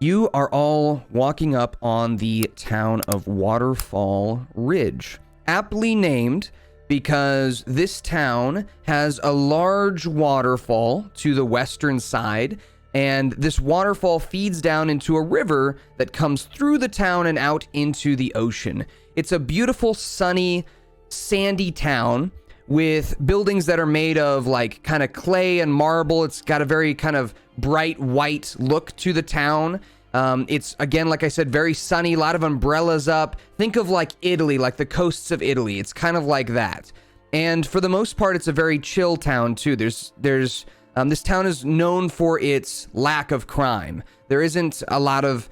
You are all walking up on the town of Waterfall Ridge, aptly named because this town has a large waterfall to the western side, and this waterfall feeds down into a river that comes through the town and out into the ocean. It's a beautiful, sunny, sandy town with buildings that are made of like kind of clay and marble. It's got a very kind of bright white look to the town. It's, again, like I said, very sunny, a lot of umbrellas up. Think of like Italy, like the coasts of Italy. It's kind of like that. And for the most part, it's a very chill town too. This town is known for its lack of crime. There isn't a lot of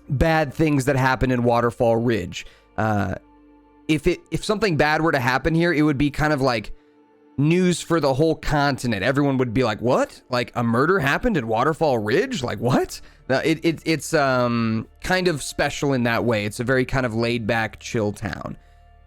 bad things that happen in Waterfall Ridge. If something bad were to happen here, it would be kind of like news for the whole continent. Everyone would be like, what? Like a murder happened at Waterfall Ridge? Like what? It's kind of special in that way. It's a very kind of laid back, chill town.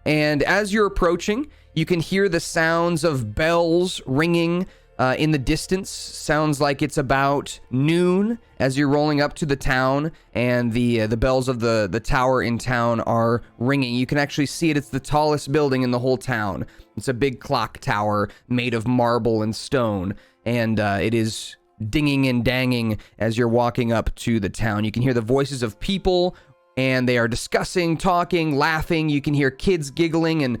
And as you're approaching, you can hear the sounds of bells ringing in the distance. Sounds like it's about noon as you're rolling up to the town, and the bells of the tower in town are ringing. You can actually see it. It's the tallest building in the whole town. It's a big clock tower made of marble and stone, and it is dinging and danging as you're walking up to the town. You can hear the voices of people, and they are discussing, talking, laughing. You can hear kids giggling, and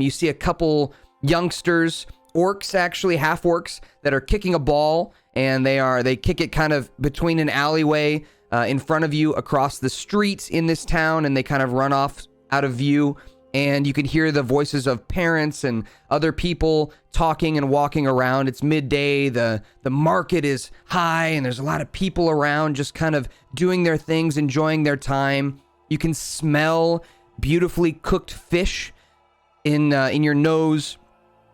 you see a couple youngsters, orcs actually, half orcs, that are kicking a ball, and they kick it kind of between an alleyway in front of you across the street in this town, and they kind of run off out of view. And you can hear the voices of parents and other people talking and walking around. It's midday, the market is high, and there's a lot of people around just kind of doing their things, enjoying their time. You can smell beautifully cooked fish in your nose,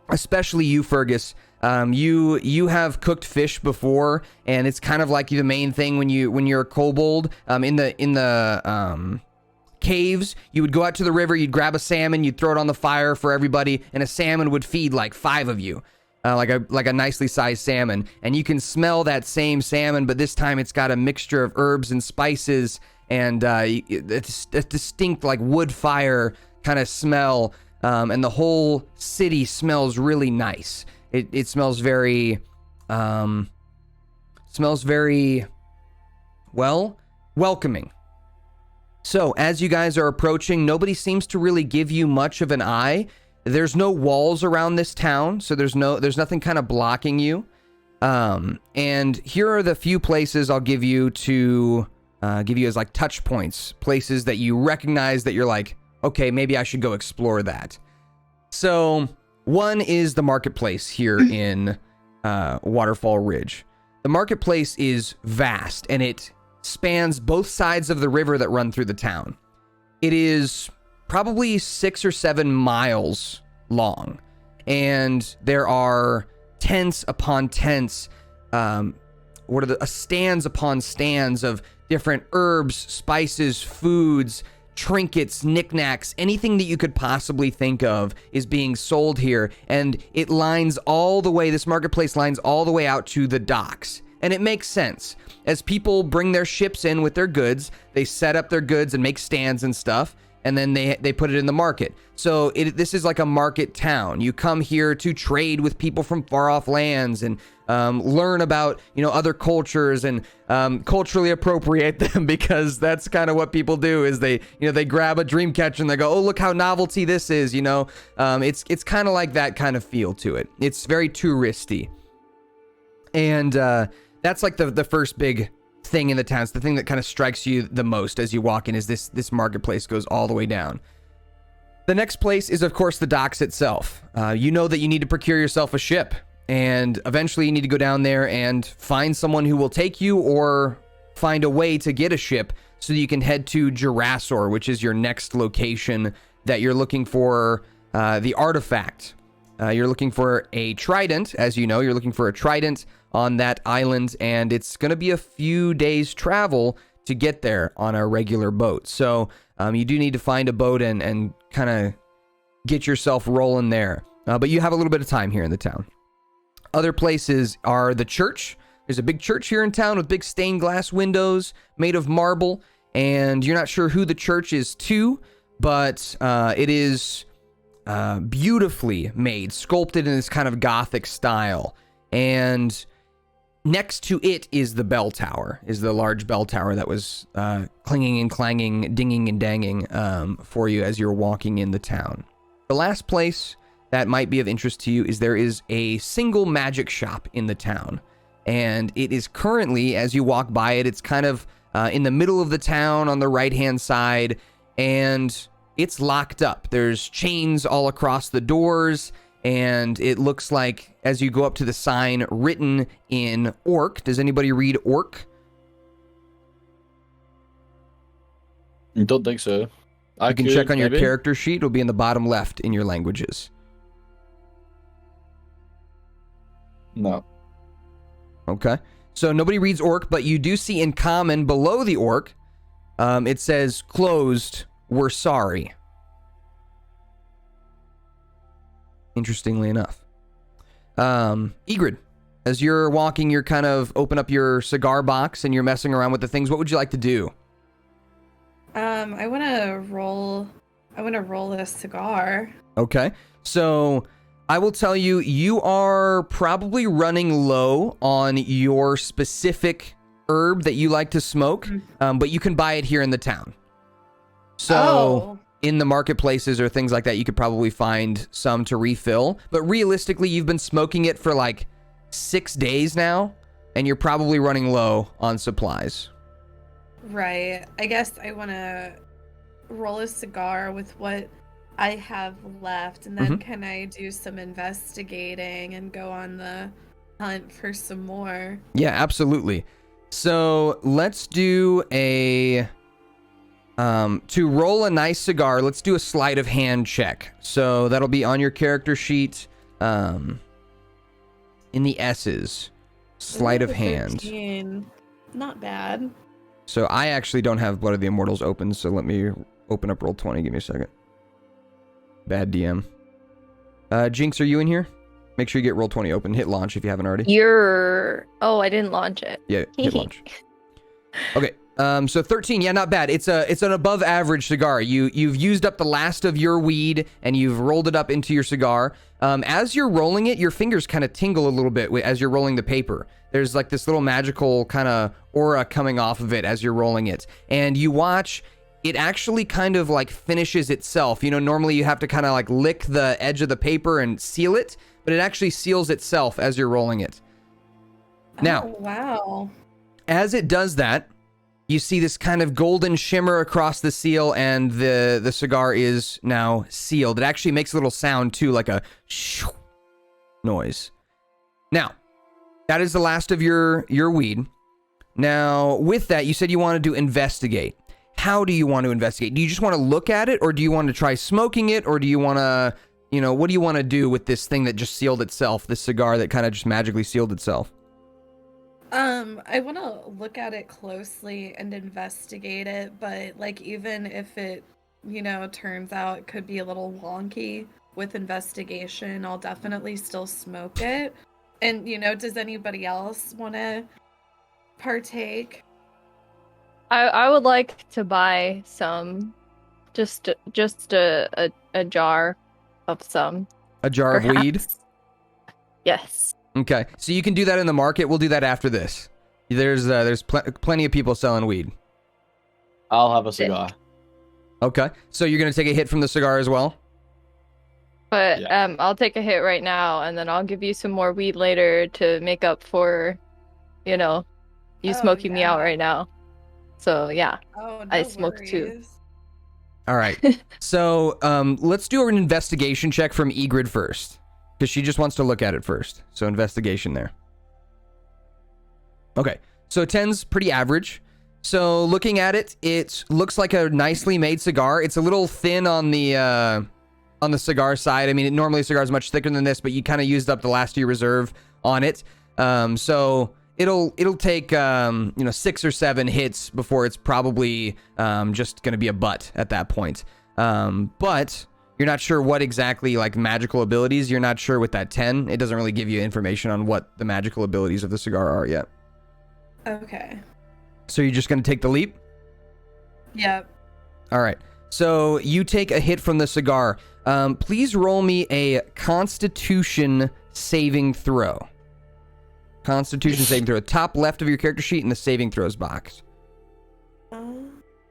especially you, Fergus. You have cooked fish before, and it's kind of like the main thing when you're a kobold. In the caves, you would go out to the river, you'd grab a salmon, you'd throw it on the fire for everybody, and a salmon would feed like 5 of you, like a nicely sized salmon. And you can smell that same salmon, but this time it's got a mixture of herbs and spices, and it's a distinct like wood fire kind of smell. And the whole city smells really nice. It smells very, welcoming. So as you guys are approaching, nobody seems to really give you much of an eye. There's no walls around this town, so there's nothing kind of blocking you. And here are the few places I'll give you to give you as like touch points, places that you recognize that you're like, okay, maybe I should go explore that. So one is the marketplace here in Waterfall Ridge. The marketplace is vast, and it spans both sides of the river that run through the town. It is probably 6 or 7 miles long, and there are tents upon tents, stands upon stands of different herbs, spices, foods, trinkets, knickknacks, anything that you could possibly think of is being sold here. And it lines all the way, this marketplace lines all the way out to the docks. And it makes sense. As people bring their ships in with their goods, they set up their goods and make stands and stuff, and then they put it in the market. So this is like a market town. You come here to trade with people from far off lands and learn about other cultures and culturally appropriate them, because that's kind of what people do. Is they grab a dream catcher and they go, oh, look how novelty this is. It's kind of like that kind of feel to it. It's very touristy, and that's like the first big thing in the town. It's the thing that kind of strikes you the most as you walk in, is this marketplace goes all the way down. The next place is, of course, the docks itself. You know that you need to procure yourself a ship, and eventually you need to go down there and find someone who will take you, or find a way to get a ship so that you can head to Jurassor, which is your next location that you're looking for the artifact. You're looking for a trident. As you know, you're looking for a trident on that island, and it's going to be a few days travel to get there on a regular boat. So you do need to find a boat and kind of get yourself rolling there. But you have a little bit of time here in the town. Other places are the church. There's a big church here in town with big stained glass windows made of marble, and you're not sure who the church is to, but it is beautifully made, sculpted in this kind of Gothic style. And next to it is the bell tower, is the large bell tower that was clinging and clanging, dinging and danging for you as you're walking in the town. The last place that might be of interest to you is there is a single magic shop in the town. And it is currently, as you walk by it, it's kind of in the middle of the town on the right-hand side, and it's locked up. There's chains all across the doors, and it looks like, as you go up to the sign, written in Orc. Does anybody read Orc? I don't think so. You can check on your character sheet. It'll be in the bottom left in your languages. No. Okay. So nobody reads Orc, but you do see in common below the Orc, it says, closed, we're sorry. Interestingly enough. Egrid, as you're walking, you're kind of open up your cigar box and you're messing around with the things. What would you like to do? I want to roll a cigar. Okay. So I will tell you, you are probably running low on your specific herb that you like to smoke, but you can buy it here in the town. So in the marketplaces or things like that, you could probably find some to refill. But realistically, you've been smoking it for like 6 days now, and you're probably running low on supplies. Right. I guess I want to roll a cigar with what I have left, and then can I do some investigating and go on the hunt for some more? Yeah, absolutely. So let's do a to roll a nice cigar, let's do a sleight of hand check. So that'll be on your character sheet in the S's. Sleight of hand. 13. Not bad. So I actually don't have Blood of the Immortals open, so let me open up Roll20. Give me a second. Bad DM. Jinx, are you in here? Make sure you get Roll20 open. Hit launch if you haven't already. Oh, I didn't launch it. Yeah, hit launch. Okay. So 13, yeah, not bad. It's an above average cigar. You've used up the last of your weed and you've rolled it up into your cigar. As you're rolling it, your fingers kind of tingle a little bit as you're rolling the paper. There's like this little magical kind of aura coming off of it as you're rolling it. And you watch, it actually kind of like finishes itself. You know, normally you have to kind of like lick the edge of the paper and seal it, but it actually seals itself as you're rolling it. Now, wow. As it does that, you see this kind of golden shimmer across the seal, and the cigar is now sealed. It actually makes a little sound too, like a shoo noise. Now, that is the last of your weed. Now, with that, you said you wanted to investigate. How do you want to investigate? Do you just want to look at it, or do you want to try smoking it, or do you want to, what do you want to do with this thing that just sealed itself, this cigar that kind of just magically sealed itself? I want to look at it closely and investigate it, but like even if it, turns out it could be a little wonky with investigation, I'll definitely still smoke it. And, does anybody else want to partake? I would like to buy some, just a jar of some. A jar perhaps. Of weed? Yes. Okay, so you can do that in the market. We'll do that after this. There's plenty of people selling weed. I'll have a cigar. Okay, so you're gonna take a hit from the cigar as well? But yeah. I'll take a hit right now, and then I'll give you some more weed later to make up for, you smoking me out right now. So yeah, I smoke too. All right, so let's do an investigation check from Egrid first, because she just wants to look at it first. So investigation there. Okay, so 10's pretty average. So looking at it, it looks like a nicely made cigar. It's a little thin on the cigar side. I mean, normally a cigar is much thicker than this, but you kind of used up the last of your reserve on it. So it'll take 6 or 7 hits before it's probably just going to be a butt at that point. But you're you're not sure what exactly, like, magical abilities. You're not sure with that 10. It doesn't really give you information on what the magical abilities of the cigar are yet. Okay. So you're just going to take the leap? Yep. All right. So you take a hit from the cigar. Please roll me a Constitution saving throw. Constitution saving throw. Top left of your character sheet in the saving throws box.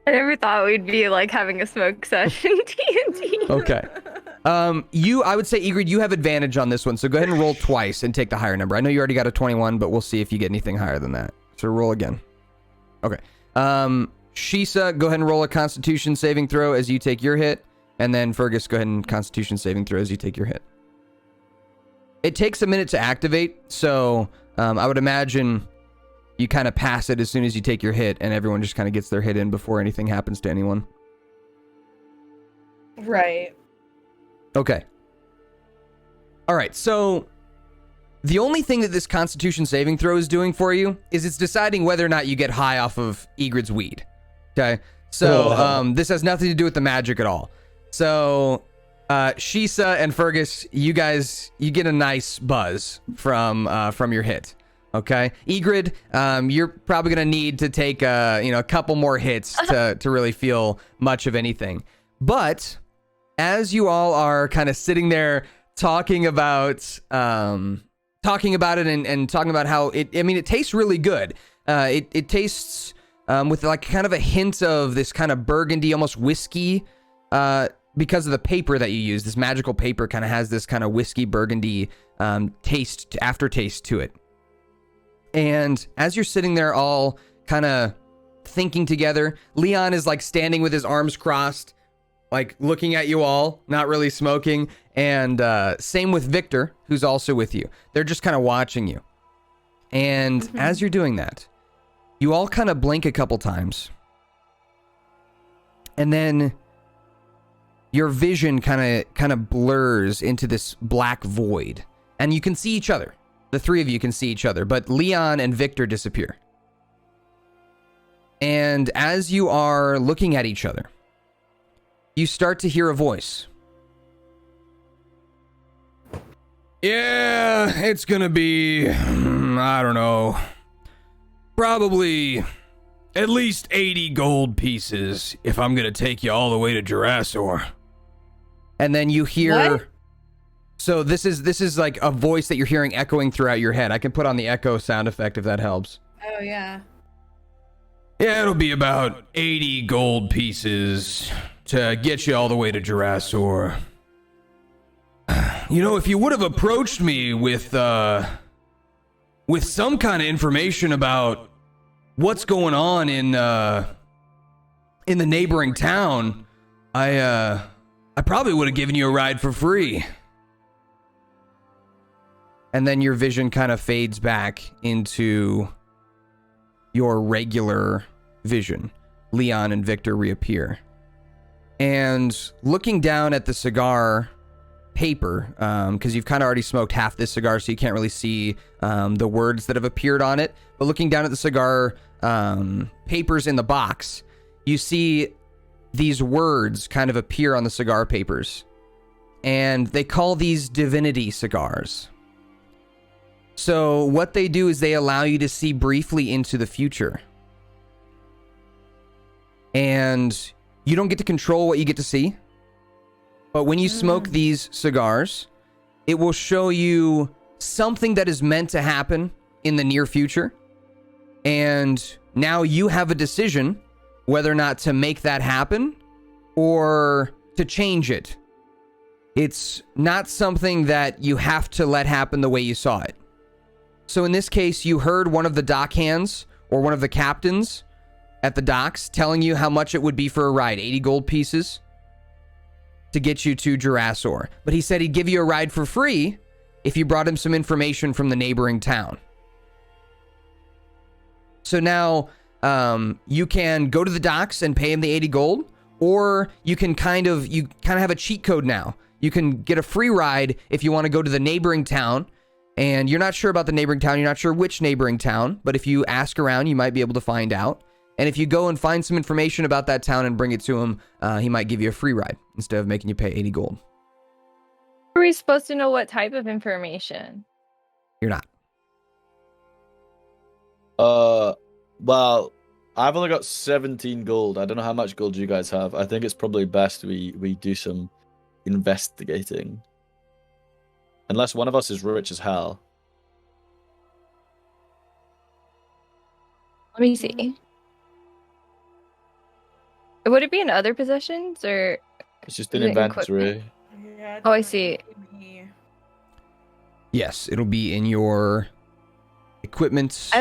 I never thought we'd be like having a smoke session D&D. Okay. I would say, Egrid, you have advantage on this one, so go ahead and roll twice and take the higher number. I know you already got a 21, but we'll see if you get anything higher than that. So roll again. Okay. Shisa, go ahead and roll a Constitution saving throw as you take your hit, and then Fergus, go ahead and Constitution saving throw as you take your hit. It takes a minute to activate, so I would imagine you kind of pass it as soon as you take your hit, and everyone just kind of gets their hit in before anything happens to anyone. Right. Okay. All right, so the only thing that this Constitution saving throw is doing for you is it's deciding whether or not you get high off of Egrid's weed. Okay? So this has nothing to do with the magic at all. So Shisa and Fergus, you get a nice buzz from your hit. Okay, Egrid, you're probably gonna need to take a couple more hits to really feel much of anything. But as you all are kind of sitting there talking about it and talking about how it tastes really good. It tastes with like kind of a hint of this kind of burgundy, almost whiskey, because of the paper that you use. This magical paper kind of has this kind of whiskey burgundy aftertaste to it. And as you're sitting there all kind of thinking together, Leon is like standing with his arms crossed, like looking at you all, not really smoking. And same with Victor, who's also with you. They're just kind of watching you. And as you're doing that, you all kind of blink a couple times. And then your vision kind of blurs into this black void. And you can see each other. The three of you can see each other, but Leon and Victor disappear. And as you are looking at each other, you start to hear a voice. Yeah, it's gonna be, I don't know, probably at least 80 gold pieces if I'm gonna take you all the way to Jurassor. And then you hear... What? So this is like a voice that you're hearing echoing throughout your head. I can put on the echo sound effect if that helps. Oh, yeah. Yeah, it'll be about 80 gold pieces to get you all the way to Jurassor. If you would have approached me with some kind of information about what's going on in the neighboring town, I probably would have given you a ride for free. And then your vision kind of fades back into your regular vision. Leon and Victor reappear. And looking down at the cigar paper, because you've kind of already smoked half this cigar, so you can't really see the words that have appeared on it. But looking down at the cigar papers in the box, you see these words kind of appear on the cigar papers. And they call these divinity cigars. So what they do is they allow you to see briefly into the future. And you don't get to control what you get to see. But when you smoke these cigars, it will show you something that is meant to happen in the near future. And now you have a decision whether or not to make that happen or to change it. It's not something that you have to let happen the way you saw it. So in this case, you heard one of the dock hands or one of the captains at the docks telling you how much it would be for a ride, 80 gold pieces to get you to Jurassor. But he said he'd give you a ride for free if you brought him some information from the neighboring town. So now you can go to the docks and pay him the 80 gold, or you kind of have a cheat code now. You can get a free ride if you want to go to the neighboring town. And you're not sure about the neighboring town. You're not sure which neighboring town. But if you ask around, you might be able to find out. And if you go and find some information about that town and bring it to him, he might give you a free ride instead of making you pay 80 gold. Are we supposed to know what type of information? You're not. Well, I've only got 17 gold. I don't know how much gold you guys have. I think it's probably best we do some investigating. Unless one of us is rich as hell. Let me see. Would it be in other possessions or? It's just an inventory. Yeah, Oh, I see. Yes, it'll be in your equipment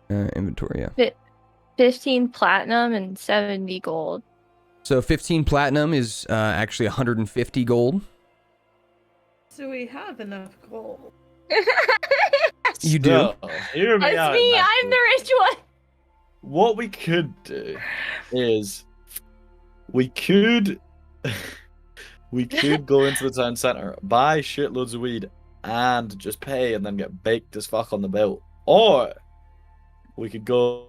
inventory. Yeah. 15 platinum and 70 gold. So 15 platinum is actually 150 gold. So we have enough gold. You do. So, hear me It's out, me. Matthew. I'm the rich one. What we could do is we could go into the town center, buy shitloads of weed, and just pay and then get baked as fuck on the boat. Or we could go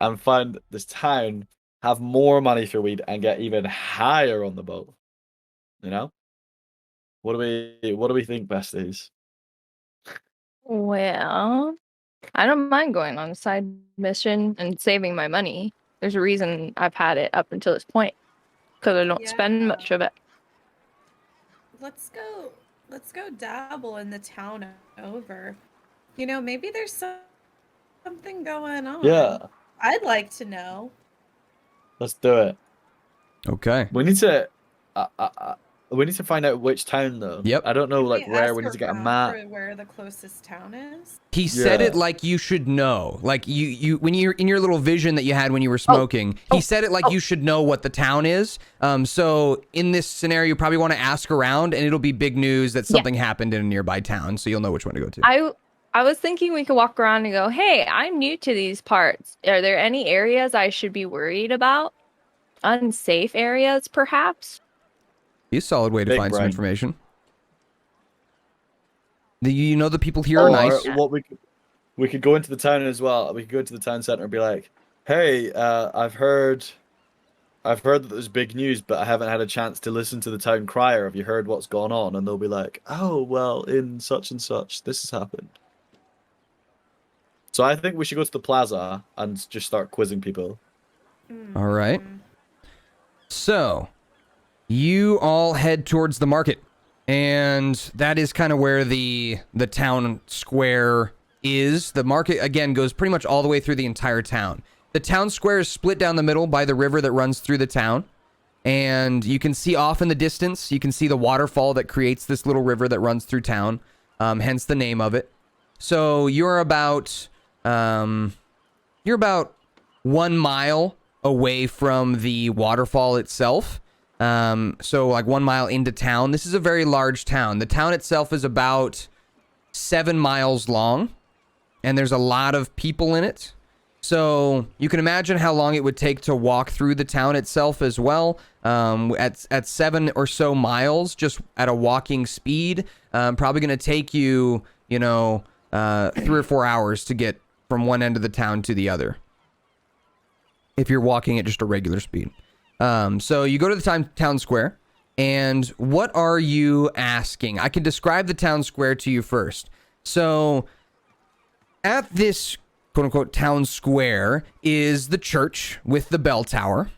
and find this town, have more money for weed, and get even higher on the boat. You know? What do we think best is? Well, I don't mind going on a side mission and saving my money. There's a reason I've had it up until this point, because I don't spend much of it. Let's go dabble in the town over. You know, maybe there's something going on. Yeah. I'd like to know. Let's do it. Okay. We need to find out which town though. Yep. I don't know Can like we where. ask We need to get a around map. for where the closest town is? He said it Yeah. like you should know. Like you when you're in your little vision that you had when you were smoking, he said it like you should know what the town is. So in this scenario, you probably want to ask around, and it'll be big news that something happened in a nearby town, so you'll know which one to go to. I was thinking we could walk around and go, hey, I'm new to these parts. Are there any areas I should be worried about? Unsafe areas, perhaps? Be a solid way to Big find some brain. information. You know the people here are nice. Or what we could go into the town as well. We could go into the town center and be like, "Hey, I've heard that there's big news, but I haven't had a chance to listen to the town crier. Have you heard what's gone on?" And they'll be like, "Oh, well, in such and such, this has happened." So I think we should go to the plaza and just start quizzing people. All right. So, you all head towards the market, and that is kind of where the town square is. The market, again, goes pretty much all the way through the entire town. The town square is split down the middle by the river that runs through the town, and you can see off in the distance, you can see the waterfall that creates this little river that runs through town, hence the name of it. So, you're about 1 mile away from the waterfall itself. So like 1 mile into town. This is a very large town. The town itself is about 7 miles long, and there's a lot of people in it. So you can imagine how long it would take to walk through the town itself as well. At 7 or so miles, just at a walking speed, probably going to take you, 3 or 4 hours to get from one end of the town to the other, if you're walking at just a regular speed. So you go to the town square, and what are you asking? I can describe the town square to you first. So at this quote-unquote town square is the church with the bell tower.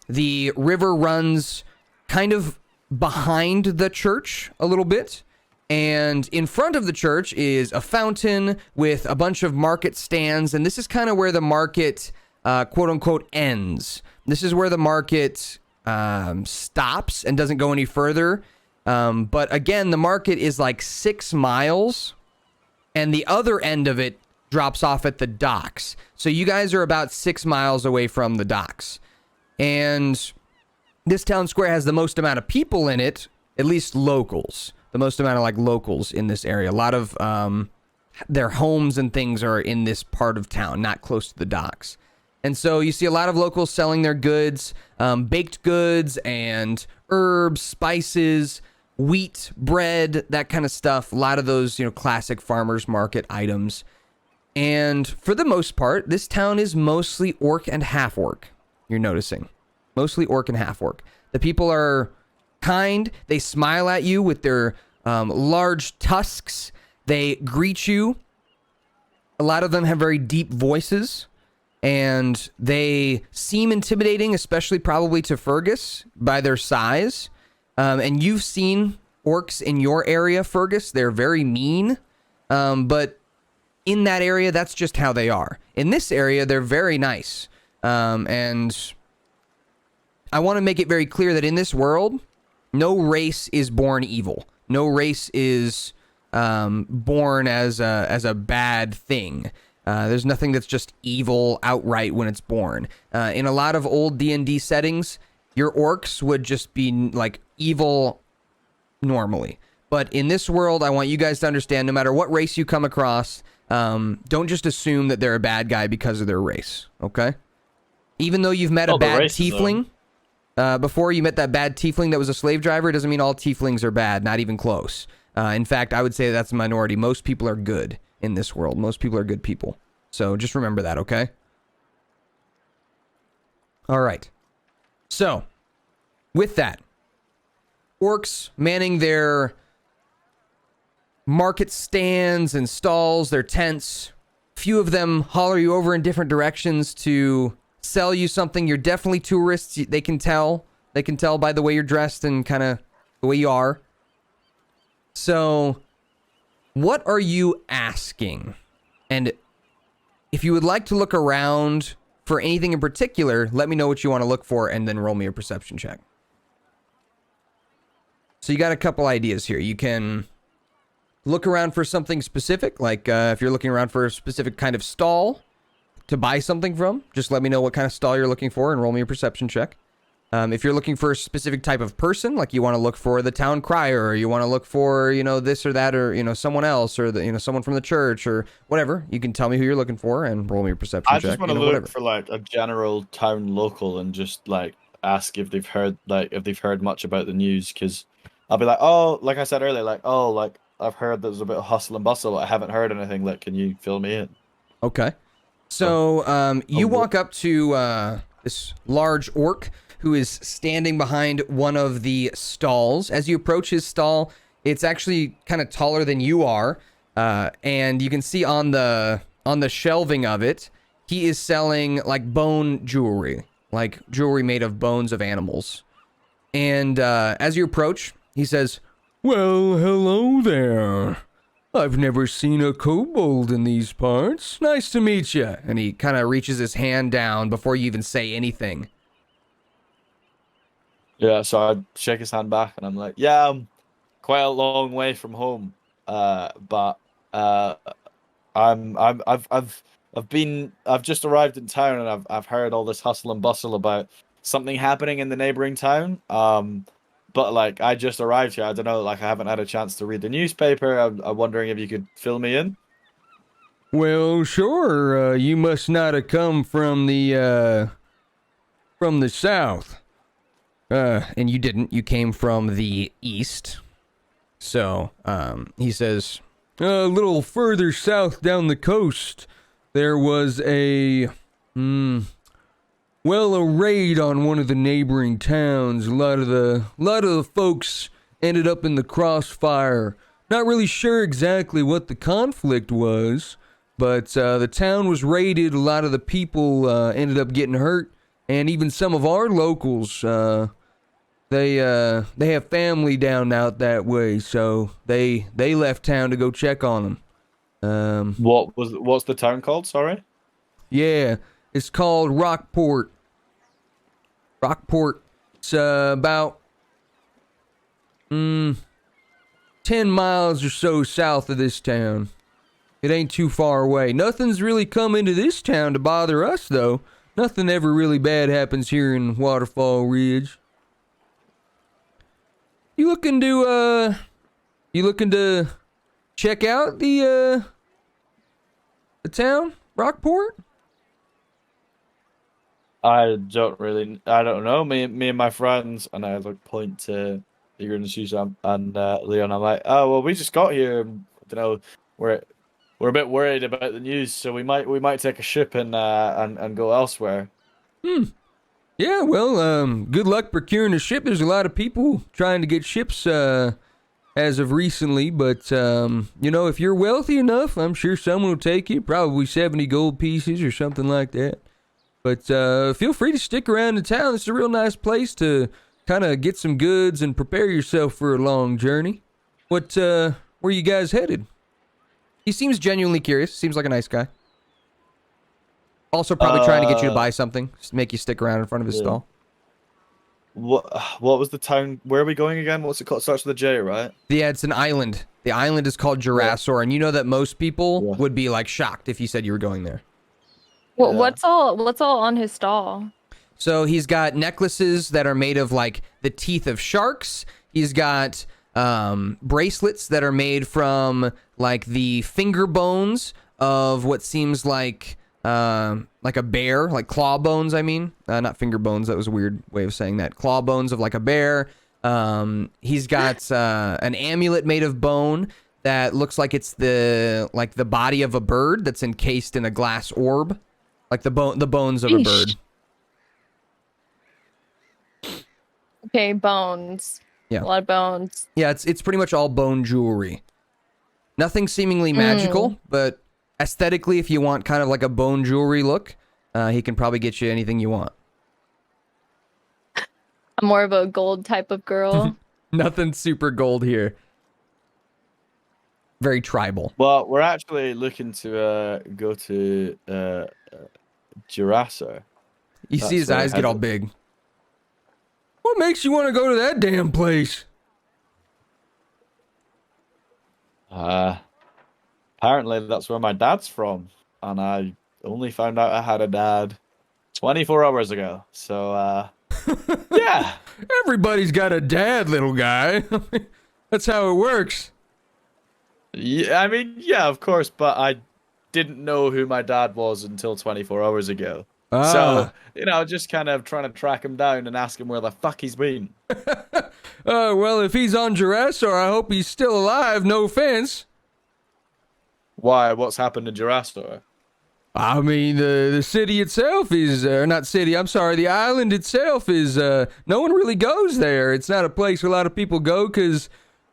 The river runs kind of behind the church a little bit. And in front of the church is a fountain with a bunch of market stands. And this is kind of where the market, quote unquote, ends. This is where the market stops and doesn't go any further. But again, the market is like 6 miles, and the other end of it drops off at the docks. So you guys are about 6 miles away from the docks. And this town square has the most amount of people in it, at least locals. The most amount of like locals in this area. A lot of their homes and things are in this part of town, not close to the docks. And so you see a lot of locals selling their goods, baked goods and herbs, spices, wheat, bread, that kind of stuff. A lot of those, classic farmers market items. And for the most part, this town is mostly orc and half-orc. You're noticing. Mostly orc and half-orc. The people are kind. They smile at you with their large tusks. They greet you. A lot of them have very deep voices. And they seem intimidating, especially probably to Fergus by their size. And you've seen orcs in your area, Fergus. They're very mean. But in that area, that's just how they are. In this area, they're very nice. And I want to make it very clear that in this world, no race is born evil. No race is born as a bad thing. There's nothing that's just evil outright when it's born. In a lot of old D&D settings, your orcs would just be like evil normally. But in this world, I want you guys to understand, no matter what race you come across, don't just assume that they're a bad guy because of their race, okay? Even though you've met a bad tiefling, before you met that bad tiefling that was a slave driver, it doesn't mean all tieflings are bad, not even close. In fact, I would say that's a minority. Most people are good in this world. Most people are good people. So just remember that, okay? All right. So, with that, orcs manning their market stands and stalls, their tents. Few of them holler you over in different directions to sell you something. You're definitely tourists. They can tell. They can tell by the way you're dressed and kind of the way you are. So, what are you asking? And if you would like to look around for anything in particular, let me know what you want to look for and then roll me a perception check. So you got a couple ideas here. You can look around for something specific, like if you're looking around for a specific kind of stall to buy something from, just let me know what kind of stall you're looking for and roll me a perception check. If you're looking for a specific type of person, like you want to look for the town crier, or you want to look for, this or that, or, someone else, or, someone from the church, or whatever, you can tell me who you're looking for and roll me a perception check. I just want to look for, like, a general town local and just, like, ask if they've heard much about the news, because I'll be like, oh, like I said earlier, I've heard there's a bit of hustle and bustle, but I haven't heard anything. Like, can you fill me in? Okay. So, you walk up to this large orc who is standing behind one of the stalls. As you approach his stall, it's actually kind of taller than you are, and you can see on the shelving of it, he is selling like bone jewelry, like jewelry made of bones of animals. And as you approach, he says, "Well, hello there. I've never seen a kobold in these parts. Nice to meet you." And he kind of reaches his hand down before you even say anything. Yeah, so I shake his hand back, and I'm like, "Yeah, I'm quite a long way from home, but I've just arrived in town, and I've heard all this hustle and bustle about something happening in the neighboring town. But like I just arrived here, I don't know, like I haven't had a chance to read the newspaper. I'm wondering if you could fill me in." "Well, sure. You must not have come from the south." And you didn't. You came from the east. So, he says, "A little further south down the coast, there was a raid on one of the neighboring towns. A lot of the folks ended up in the crossfire. Not really sure exactly what the conflict was, but the town was raided. A lot of the people ended up getting hurt, and even some of our locals, they have family down out that way, so they left town to go check on them." What's the town called? Sorry. Yeah, it's called Rockport. Rockport. It's about 10 miles or so south of this town. It ain't too far away. Nothing's really come into this town to bother us, though. Nothing ever really bad happens here in Waterfall Ridge. You looking to check out the town, Rockport? I don't know. Me and my friends, and I point to Eager and Susan and Leon. I'm like, "Oh well, we just got here. I don't know. we're a bit worried about the news, so we might take a ship and go elsewhere. Yeah, well, good luck procuring a ship. There's a lot of people trying to get ships as of recently, but if you're wealthy enough, I'm sure someone will take you. Probably 70 gold pieces or something like that. But feel free to stick around in town. It's a real nice place to kind of get some goods and prepare yourself for a long journey. Where you guys headed? He seems genuinely curious. Seems like a nice guy. Also probably trying to get you to buy something. Just make you stick around in front of his stall. What was the town? Where are we going again? What's it called? It starts with a J, right? Yeah, it's an island. The island is called Jurassor, and you know that most people would be like shocked if you said you were going there. Well, what's all on his stall? So he's got necklaces that are made of like the teeth of sharks. He's got bracelets that are made from like the finger bones of what seems like a bear, like claw bones. I mean, not finger bones. That was a weird way of saying that. Claw bones of like a bear. He's got an amulet made of bone that looks like it's the body of a bird that's encased in a glass orb. Like the bones of a bird. Okay, bones. Yeah. A lot of bones. Yeah, it's pretty much all bone jewelry. Nothing seemingly magical, but aesthetically, if you want kind of like a bone jewelry look, he can probably get you anything you want. I'm more of a gold type of girl. Nothing super gold here. Very tribal. Well, we're actually looking to go to Jurassor. You see his eyes get all big. What makes you want to go to that damn place? Apparently that's where my dad's from, and I only found out I had a dad 24 hours ago. So, yeah. Everybody's got a dad, little guy. That's how it works. Yeah, I mean, yeah, of course, but I didn't know who my dad was until 24 hours ago. So, just kind of trying to track him down and ask him where the fuck he's been. Well, if he's on Jurassor, I hope he's still alive, no offense. Why? What's happened in Jurassor? I mean, the city itself is, not city, I'm sorry, the island itself is, no one really goes there. It's not a place where a lot of people go because,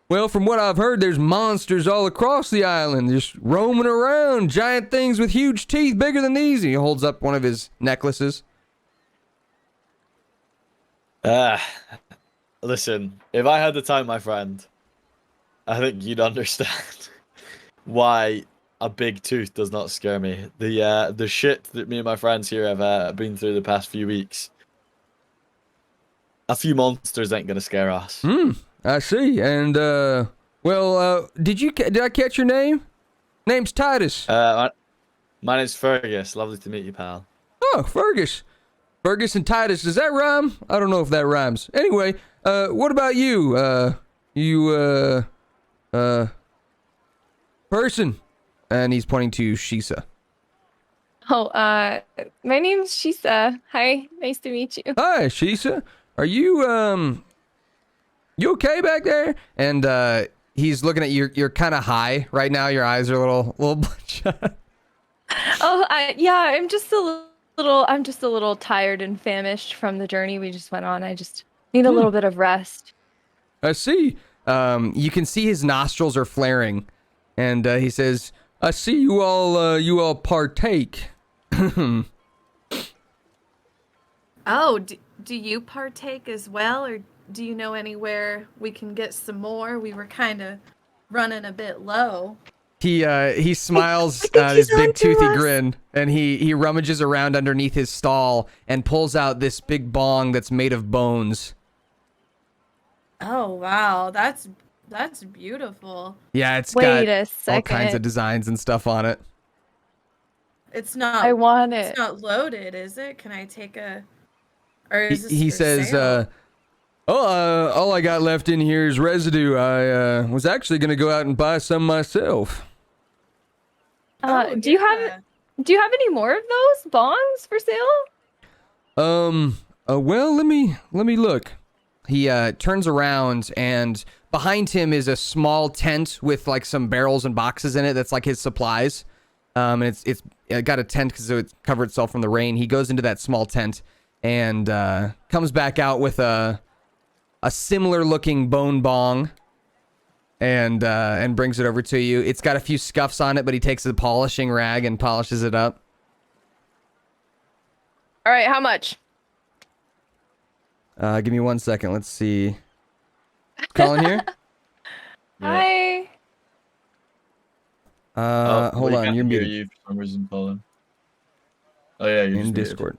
well, from what I've heard, there's monsters all across the island, just roaming around, giant things with huge teeth bigger than these. He holds up one of his necklaces. Listen, if I had the time, my friend, I think you'd understand why a big tooth does not scare me. The shit that me and my friends here have been through the past few weeks, a few monsters ain't gonna scare us. I see. And, did I catch your name? Name's Titus. My name's Fergus. Lovely to meet you, pal. Oh, Fergus. Fergus and Titus. Does that rhyme? I don't know if that rhymes. Anyway, what about you? Person. And he's pointing to Shisa. Oh, my name's Shisa. Hi, nice to meet you. Hi, Shisa. Are you, you okay back there? And, he's looking at you. You're kind of high right now. Your eyes are a little bloodshot. Oh, yeah, I'm just a little tired and famished from the journey we just went on. I just need a little bit of rest. I see. You can see his nostrils are flaring, and he says, "I see you all partake." Oh, do you partake as well, or do you know anywhere we can get some more? We were kind of running a bit low. He smiles his big toothy grin, and he rummages around underneath his stall and pulls out this big bong that's made of bones. Oh wow, that's beautiful. Yeah, it's Wait got a second. all kinds of designs and stuff on it. It's not. I want it. It's not loaded, is it? Can I take a? Or is this He for says, sale? all I got left in here is residue. I was actually gonna go out and buy some myself. Do you have any more of those bongs for sale? Well, let me look. He turns around and behind him is a small tent with like some barrels and boxes in it. That's like his supplies. And it's got a tent because it covered itself from the rain. He goes into that small tent and comes back out with a similar looking bone bong and brings it over to you. It's got a few scuffs on it, but he takes a polishing rag and polishes it up. All right, how much? Give me 1 second. Let's see. Colin here? Hi. Hold on. You're muted. You for some reason, Colin. Oh yeah, you're In just Discord.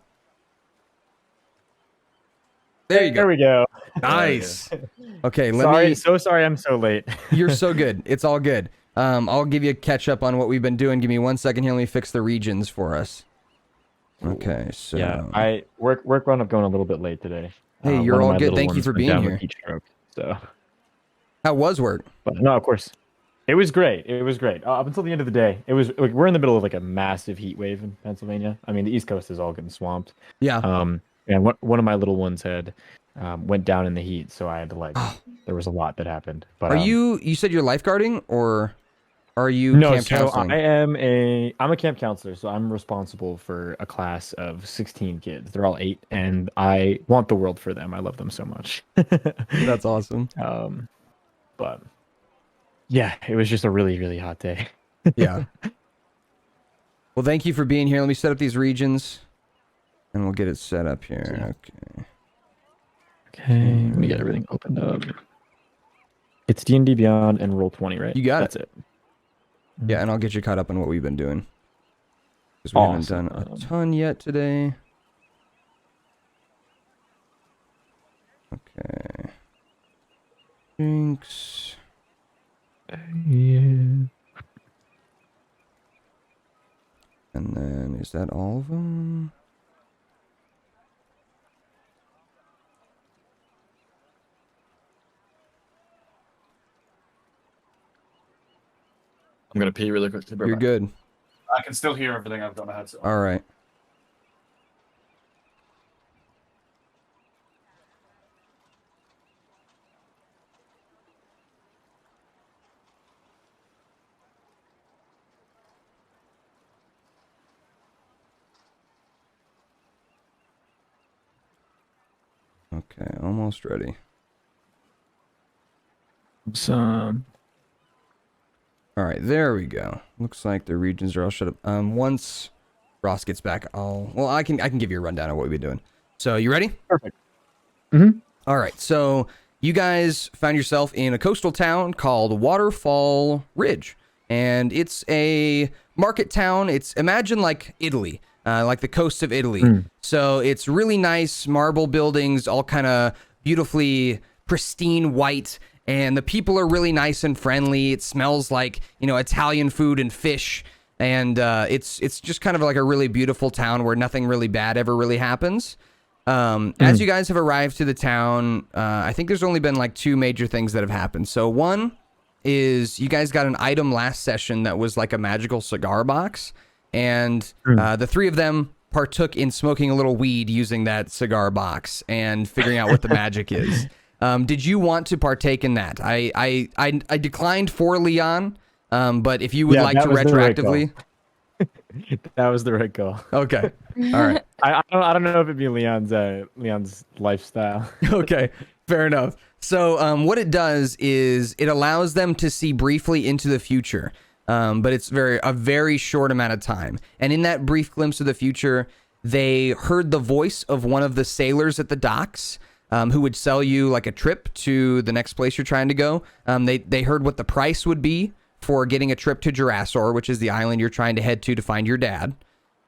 There you go. There we go. Nice. Okay, So sorry I'm so late. You're so good. It's all good. I'll give you a catch up on what we've been doing. Give me 1 second here. Let me fix the regions for us. Okay, so I work wound up going a little bit late today. Hey, you're all good. Thank you for being here. Heat stroke, so how was work? But no, of course. It was great. It was great. Up until the end of the day. It was like we're in the middle of like a massive heat wave in Pennsylvania. I mean, the East Coast is all getting swamped. Yeah. And one of my little ones had went down in the heat, so I had to like there was a lot that happened. But are you said you're lifeguarding or are you no, camp so counseling? I'm a camp counselor, so I'm responsible for a class of 16 kids. They're all 8, and I want the world for them. I love them so much. That's awesome. But yeah, it was just a really, really hot day. Yeah. Well, thank you for being here. Let me set up these regions, and we'll get it set up here. Okay. Let me get everything opened up. It's D&D Beyond and Roll20, right? You got That's it. it. Yeah, and I'll get you caught up on what we've been doing. Because we haven't done a ton yet today. Okay. Jinx. Yeah. And then, is that all of them? I'm gonna pee really quickly. You're good. I can still hear everything. I've got my headset on. All right. Okay, almost ready. All right, there we go. Looks like the regions are all shut up. Once Ross gets back, I can give you a rundown of what we've been doing. So, you ready? Perfect. Mm-hmm. All right, so you guys found yourself in a coastal town called Waterfall Ridge, and it's a market town. Imagine like Italy, like the coast of Italy. So it's really nice marble buildings, all kind of beautifully pristine white. And the people are really nice and friendly. It smells like, Italian food and fish. And it's just kind of like a really beautiful town where nothing really bad ever really happens. As you guys have arrived to the town, I think there's only been like 2 major things that have happened. So one is you guys got an item last session that was like a magical cigar box. And the 3 of them partook in smoking a little weed using that cigar box and figuring out what the magic is. Did you want to partake in that? I declined for Leon, but if you would like to retroactively, that was the right call. Okay, all right. I don't know if it'd be Leon's lifestyle. Okay, fair enough. So what it does is it allows them to see briefly into the future, but it's a very short amount of time. And in that brief glimpse of the future, they heard the voice of one of the sailors at the docks. Who would sell you like a trip to the next place you're trying to go. They heard what the price would be for getting a trip to Jurassor, which is the island you're trying to head to find your dad.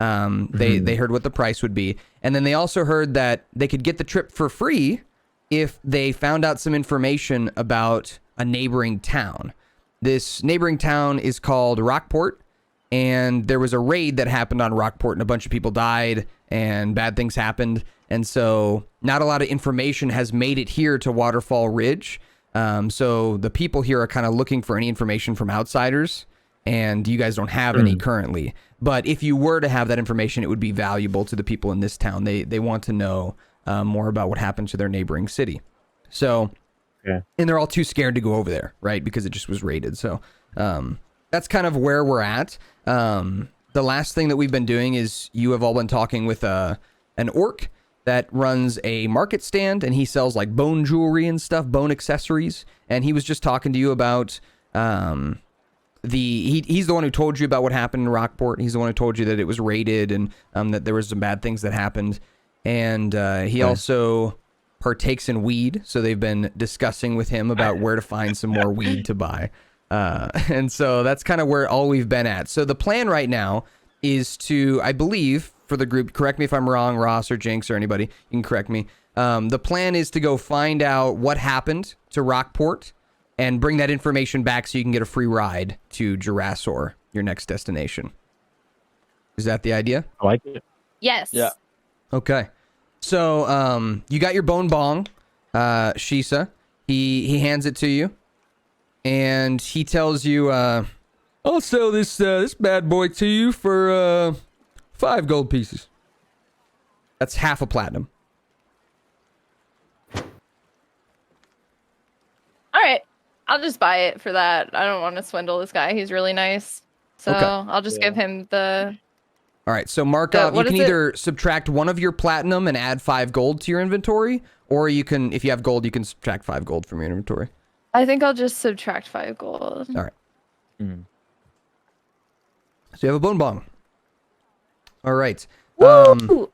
They heard what the price would be. And then they also heard that they could get the trip for free if they found out some information about a neighboring town. This neighboring town is called Rockport, and there was a raid that happened on Rockport and a bunch of people died and bad things happened. And so not a lot of information has made it here to Waterfall Ridge. So the people here are kind of looking for any information from outsiders, and you guys don't have any currently. But if you were to have that information, it would be valuable to the people in this town. They want to know more about what happened to their neighboring city. So Okay. And they're all too scared to go over there, right? Because it just was raided. So that's kind of where we're at. The last thing that we've been doing is you have all been talking with an orc that runs a market stand, and he sells like bone jewelry and stuff, bone accessories. And he was just talking to you about he's the one who told you about what happened in Rockport. He's the one who told you that it was raided and that there was some bad things that happened. And he also partakes in weed, so they've been discussing with him about where to find some more weed to buy. And so that's kind of where all we've been at. So the plan right now is to, I believe, for the group, correct me if I'm wrong, Ross or Jinx or anybody, you can correct me. The plan is to go find out what happened to Rockport and bring that information back so you can get a free ride to Jurassor, your next destination. Is that the idea? I like it. Yes. Yeah. Okay. So you got your bone bong, Shisa. He hands it to you, and he tells you, "I'll sell this bad boy to you for 5 gold pieces. That's half a platinum." All right. I'll just buy it for that. I don't want to swindle this guy. He's really nice. So Okay. I'll just give him the... All right, so mark up. You what can is it? either subtract 1 of your platinum and add 5 gold to your inventory, or you can, if you have gold, you can subtract 5 gold from your inventory. I think I'll just subtract 5 gold. All right. Mm. So you have a bone bong. All right. Woo!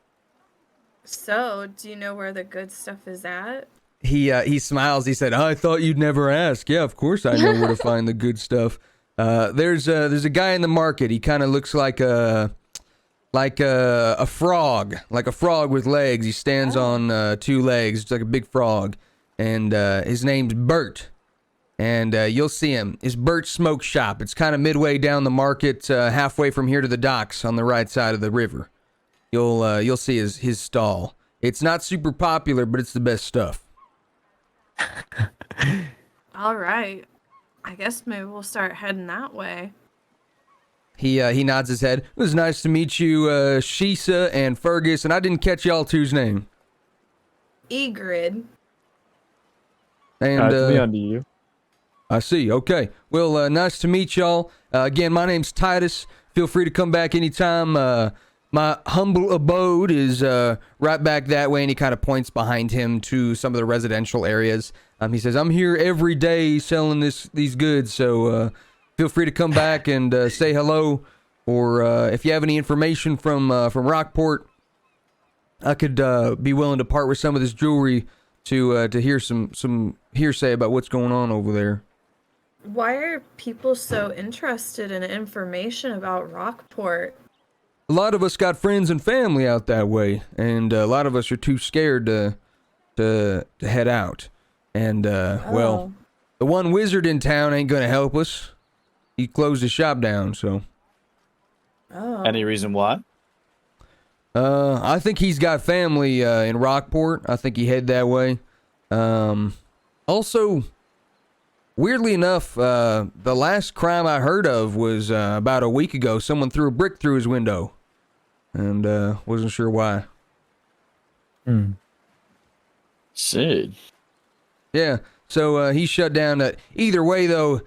So, do you know where the good stuff is at? He smiles. He said, "I thought you'd never ask." Yeah, of course I know where to find the good stuff. There's a guy in the market. He kind of looks like a frog, like a frog with legs. He stands on 2 legs. It's like a big frog, and his name's Bert. And you'll see him. It's Bert's Smoke Shop. It's kind of midway down the market, halfway from here to the docks on the right side of the river. You'll see his stall. It's not super popular, but it's the best stuff. All right. I guess maybe we'll start heading that way. He nods his head. It was nice to meet you, Shisa and Fergus, and I didn't catch y'all two's name. Egrid. And It's me under you. I see. Okay. Well, nice to meet y'all. Again, my name's Titus. Feel free to come back anytime. My humble abode is right back that way, and he kind of points behind him to some of the residential areas. He says, "I'm here every day selling these goods, so feel free to come back and say hello. Or if you have any information from Rockport, I could be willing to part with some of this jewelry to hear some hearsay about what's going on over there." Why are people so interested in information about Rockport? A lot of us got friends and family out that way, and a lot of us are too scared to head out. And well, the one wizard in town ain't gonna help us. He closed his shop down, so. Oh. Any reason why? I think he's got family in Rockport. I think he head that way. Also, weirdly enough, the last crime I heard of was about a week ago. Someone threw a brick through his window, and wasn't sure why. Mm. Sid. Yeah, so he shut down. Either way, though,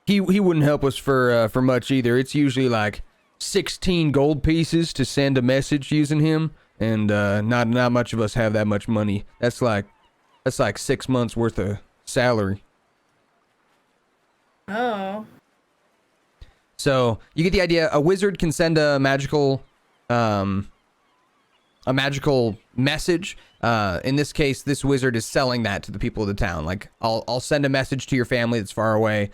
he wouldn't help us for much either. It's usually like 16 gold pieces to send a message using him, and not much of us have that much money. That's like 6 months worth of salary. Oh. So you get the idea. A wizard can send a magical message. In this case, this wizard is selling that to the people of the town. Like, I'll send a message to your family that's far away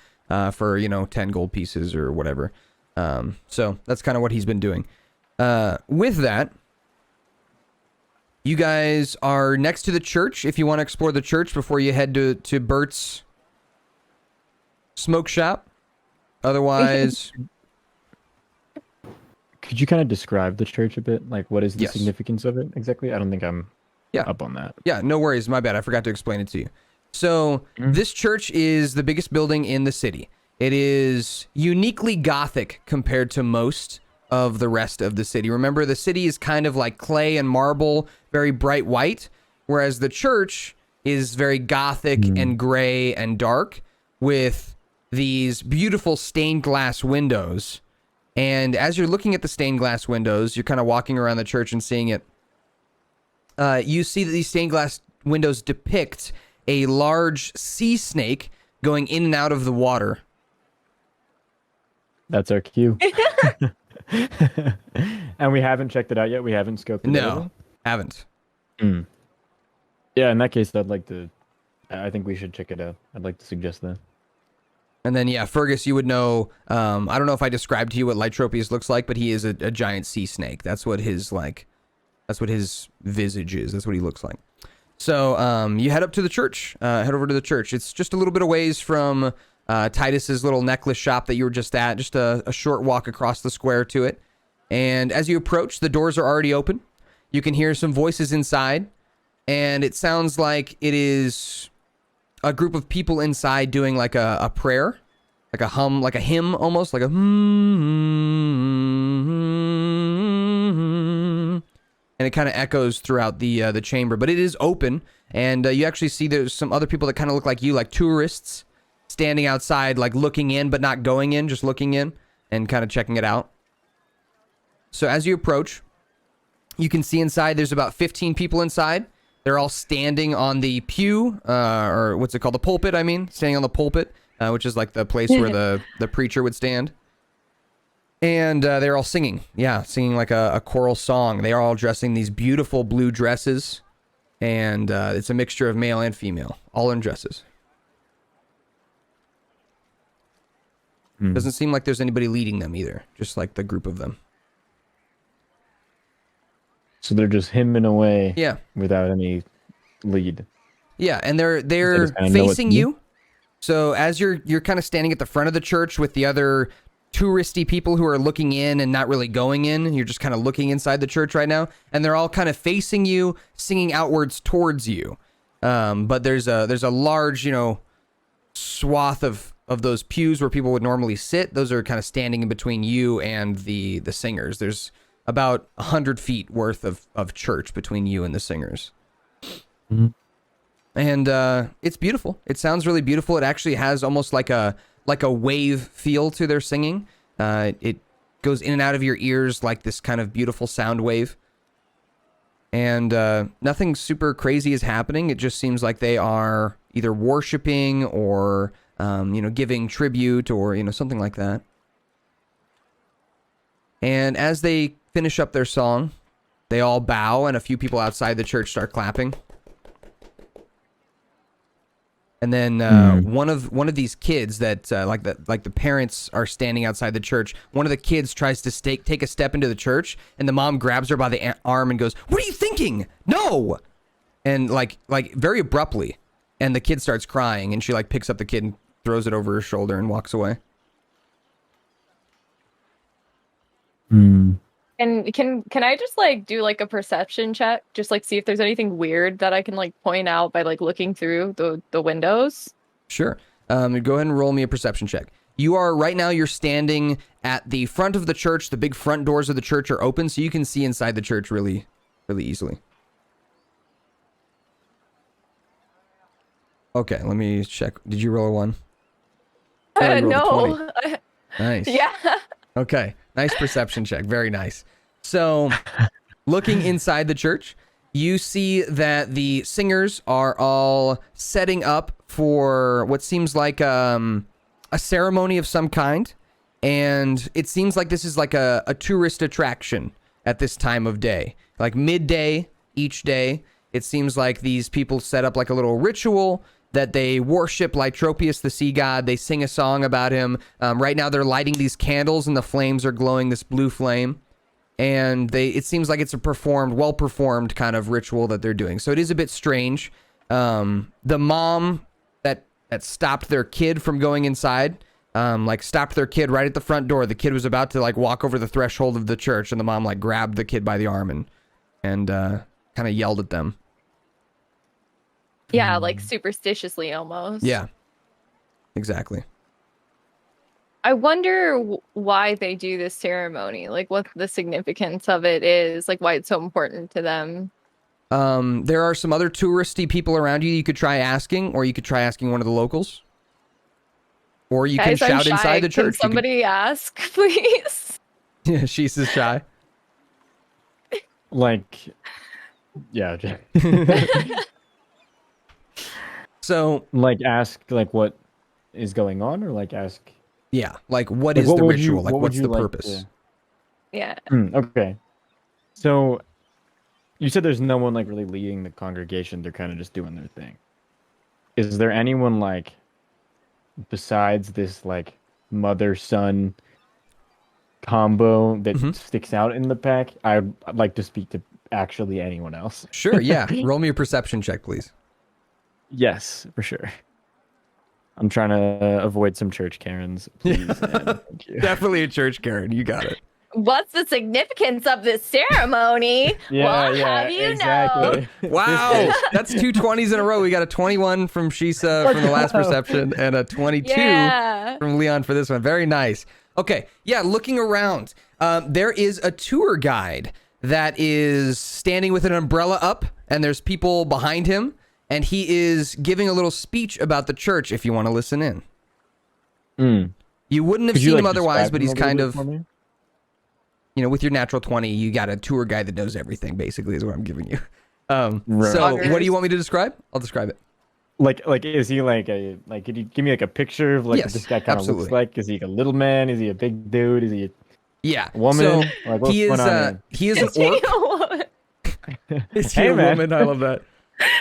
for 10 gold pieces or whatever. So that's kind of what he's been doing. With that, you guys are next to the church. If you want to explore the church before you head to Bert's smoke shop. Otherwise, Could you kind of describe the church a bit? Like, what is the Yes. significance of it exactly? I don't think I'm up on that. yeah, no worries. My bad. I forgot to explain it to you. So this church is the biggest building in the city. It is uniquely Gothic compared to most of the rest of the city. Remember, the city is kind of like clay and marble, very bright white, whereas the church is very gothic and gray and dark, with these beautiful stained glass windows. And as you're looking at the stained glass windows, you're kind of walking around the church and seeing it. You see that these stained glass windows depict a large sea snake going in and out of the water. That's our cue. And we haven't checked it out yet. We haven't scoped it out. No, haven't. Yeah, in that case, I think we should check it out. I'd like to suggest that. And then, yeah, Fergus, you would know, I don't know if I described to you what Lytropius looks like, but he is a giant sea snake. That's what his visage is. That's what he looks like. So you head up to the church, head over to the church. It's just a little bit of ways from Titus's little necklace shop that you were just at, just a short walk across the square to it. And as you approach, the doors are already open. You can hear some voices inside, and it sounds like it is a group of people inside doing like a prayer, like a hum, like a hymn almost, like a and it kind of echoes throughout the chamber. But it is open, and you actually see there's some other people that kind of look like you, like tourists, standing outside, like looking in but not going in, just looking in and kind of checking it out. So as you approach, you can see inside there's about 15 people inside. They're all standing on the pew, or what's it called? The pulpit, I mean. Standing on the pulpit, which is like the place where the preacher would stand. And they're all singing. Yeah, singing like a choral song. They are all dressing these beautiful blue dresses. And it's a mixture of male and female, all in dresses. Doesn't seem like there's anybody leading them either. Just like the group of them. So they're just hymning away, yeah, without any lead. Yeah, and they're facing you. So as you're kind of standing at the front of the church with the other touristy people who are looking in and not really going in, you're just kind of looking inside the church right now, and they're all kind of facing you, singing outwards towards you. But there's a large, swath of those pews where people would normally sit. Those are kind of standing in between you and the singers. There's about 100 feet worth of church between you and the singers. And it's beautiful. It sounds really beautiful. It actually has almost like a wave feel to their singing. It goes in and out of your ears like this kind of beautiful sound wave. And nothing super crazy is happening. It just seems like they are either worshiping or giving tribute or something like that. And as they finish up their song, they all bow, and a few people outside the church start clapping. And then one of these kids that like the parents are standing outside the church. One of the kids tries to take a step into the church, and the mom grabs her by the arm and goes, "What are you thinking? No!" And like very abruptly, and the kid starts crying, and she like picks up the kid and throws it over her shoulder and walks away. And can I just like do like a perception check, just like see if there's anything weird that I can like point out by like looking through the windows? Sure. Go ahead and roll me a perception check. You're standing at the front of the church. The big front doors of the church are open, so you can see inside the church really, really easily. Okay, let me check. Did you roll a 1? No. Nice. Yeah. Okay, nice perception check. Very nice. So, looking inside the church, you see that the singers are all setting up for what seems like a ceremony of some kind. And it seems like this is like a tourist attraction at this time of day. Like midday each day, it seems like these people set up like a little ritual that they worship Lytropius, the sea god. They sing a song about him. Right now they're lighting these candles and the flames are glowing this blue flame. And it seems like it's a well performed kind of ritual that they're doing. So it is a bit strange. The mom that stopped their kid from going inside, stopped their kid right at the front door. The kid was about to like walk over the threshold of the church, and the mom like grabbed the kid by the arm and kind of yelled at them. Yeah, like superstitiously almost. Yeah, exactly. I wonder why they do this ceremony, like what the significance of it is, like why it's so important to them. There are some other touristy people around you could try asking, or you could try asking one of the locals. Or you Guys, can shout I'm shy. inside the church. Can somebody ask, please? Yeah, she's just shy. Like, yeah. So, like, ask like what is going on, or like ask. yeah, like what Like, is what the would you- ritual? Like, what would what's you the like purpose? to- Yeah. Okay. So, you said there's no one like really leading the congregation. They're kind of just doing their thing. Is there anyone like besides this like mother-son combo that Mhm. sticks out in the pack? I'd like to speak to actually anyone else. Sure, yeah. Roll me a perception check, please. Yes, for sure. I'm trying to avoid some church Karens, please. and thank you. Definitely a church Karen. You got it. What's the significance of this ceremony? Yeah, Well, yeah, have you exactly. Wow, that's 2 20s in a row. We got a 21 from Shisa from the last perception and a 22 Yeah. from Leon for this one. Very nice. Okay, yeah, looking around, there is a tour guide that is standing with an umbrella up, and there's people behind him, and he is giving a little speech about the church if you want to listen in. Mm. You wouldn't have Could you, seen like, him otherwise, describe but him he's a little kind bit of, for me? you know, with your natural 20, you got a tour guide that knows everything, basically, is what I'm giving you. Right. So, Buggers. what do you want me to describe? I'll describe it. Like, is he like a like? Could you give me like a picture of like Yes, what this guy kind of absolutely. looks like? Is he like a little man? Is he a big dude? Is he a Yeah. woman? So, Like, what's he is going on here? he is an orc. Is he Hey, a man. woman? I love that.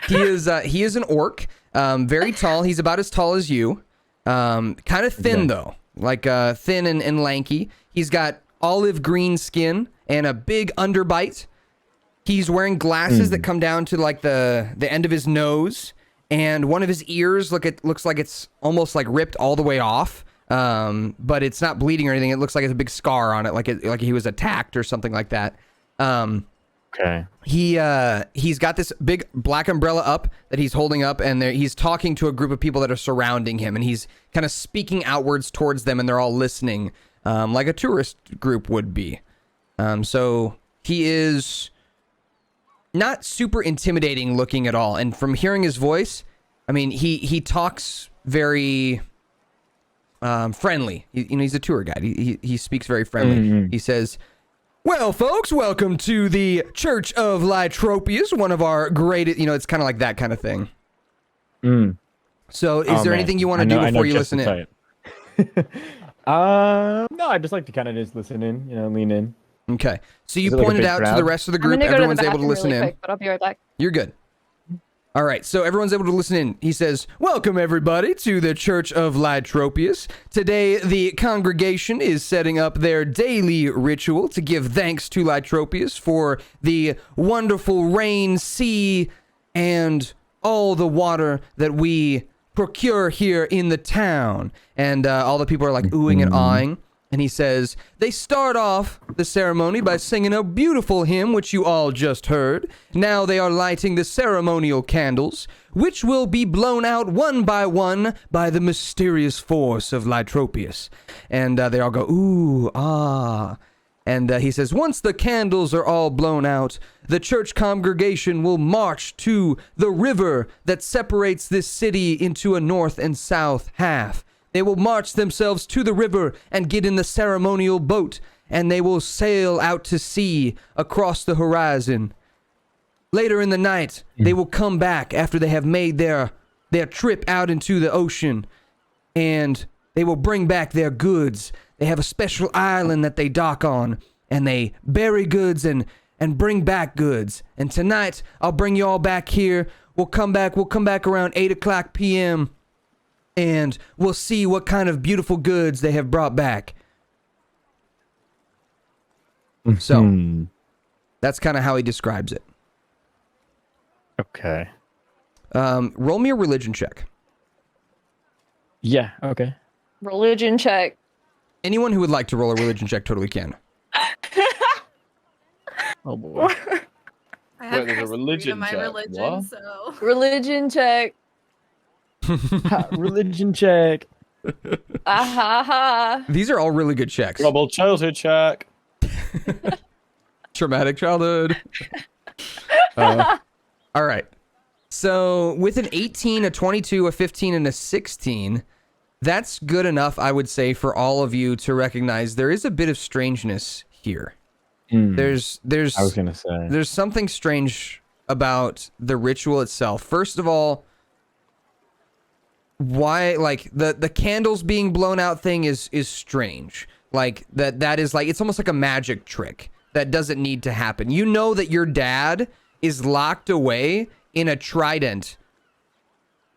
He is an orc. Very tall. He's about as tall as you. Kind of thin Okay. though, like thin and lanky. He's got olive green skin and a big underbite. He's wearing glasses that come down to like the end of his nose, and one of his ears looks like it's almost like ripped all the way off. But it's not bleeding or anything. It looks like it's a big scar on it, like he was attacked or something like that. Okay. He's got this big black umbrella up that he's holding up, and he's talking to a group of people that are surrounding him, and he's kind of speaking outwards towards them, and they're all listening, like a tourist group would be. So he is not super intimidating looking at all, and from hearing his voice, I mean, he talks very friendly. He's a tour guide. He speaks very friendly. Mm-hmm. He says, "Well, folks, welcome to the Church of Lytropius, one of our greatest," it's kind of like that kind of thing. Mm. So is there anything you want to do before you listen in? No, I just like to kind of just listen in, lean in. Okay. So you Is it like a pointed big out to crowd? the rest of the I'm group. gonna go to the Everyone's able to bathroom listen really in. quick, but I'll be right back. You're good. All right, so everyone's able to listen in. He says, "Welcome, everybody, to the Church of Lytropius. Today, the congregation is setting up their daily ritual to give thanks to Lytropius for the wonderful rain, sea, and all the water that we procure here in the town." And all the people are like oohing and awing. And he says, "They start off the ceremony by singing a beautiful hymn, which you all just heard. Now they are lighting the ceremonial candles, which will be blown out one by one by the mysterious force of Lytropius." And they all go, "Ooh, ah." And he says, "Once the candles are all blown out, the church congregation will march to the river that separates this city into a north and south half. They will march themselves to the river and get in the ceremonial boat, and they will sail out to sea across the horizon. Later in the night, they will come back after they have made their trip out into the ocean, and they will bring back their goods. They have a special island that they dock on, and they bury goods and bring back goods. And tonight, I'll bring you all back here. We'll come back around 8 o'clock p.m., and we'll see what kind of beautiful goods they have brought back." So, that's kind of how he describes it. Okay. Roll me a religion check. Yeah. Okay. Religion check. Anyone who would like to roll a religion check totally can. Oh boy. I have Wait, there's a +3 to religion my check. religion, What? so Religion check. Religion check. Ah ha ha. These are all really good checks. Troubled childhood check. Traumatic childhood. All right. So with an 18, a 22, a 15, and a 16, that's good enough, I would say, for all of you to recognize there is a bit of strangeness here. There's I was gonna say there's something strange about the ritual itself. First of all, why like the candles being blown out thing is strange. Like that is like it's almost like a magic trick that doesn't need to happen. You know that your dad is locked away in a trident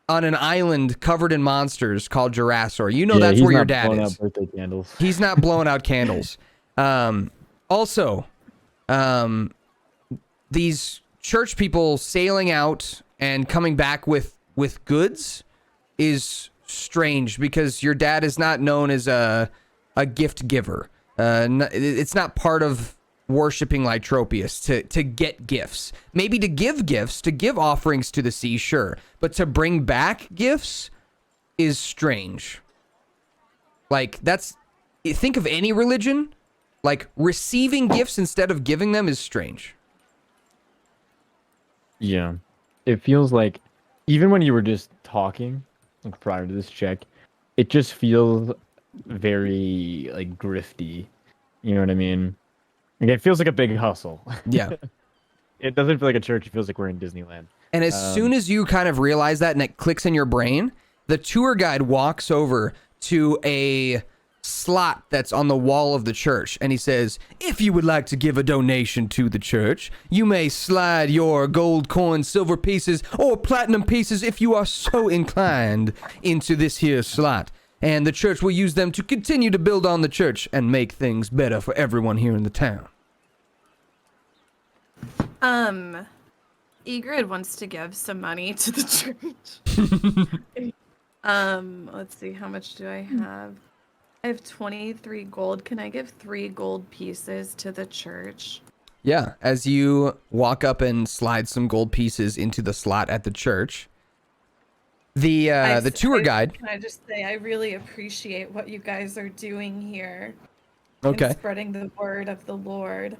on an island covered in monsters called Jurassor. You know that's where your dad is. Out birthday candles. He's not blowing out candles. Also, these church people sailing out and coming back with goods is strange because your dad is not known as a gift giver. It's not part of worshiping Lytropius to get gifts. Maybe to give gifts, to give offerings to the sea, sure. But to bring back gifts is strange. Like, think of any religion. Like, receiving gifts instead of giving them is strange. Yeah. It feels like, even when you were just talking, like prior to this check, it just feels very, like, grifty. You know what I mean? Like, it feels like a big hustle. Yeah. It doesn't feel like a church. It feels like we're in Disneyland. And as soon as you kind of realize that and it clicks in your brain, the tour guide walks over to a slot that's on the wall of the church and he says, if you would like to give a donation to the church, you may slide your gold coins, silver pieces, or platinum pieces if you are so inclined into this here slot. And the church will use them to continue to build on the church and make things better for everyone here in the town. Egrid wants to give some money to the church. Let's see, how much do I have? I have 23 gold. Can I give 3 gold pieces to the church? Yeah, as you walk up and slide some gold pieces into the slot at the church, the tour guide. Can I just say I really appreciate what you guys are doing here. Okay. And spreading the word of the Lord.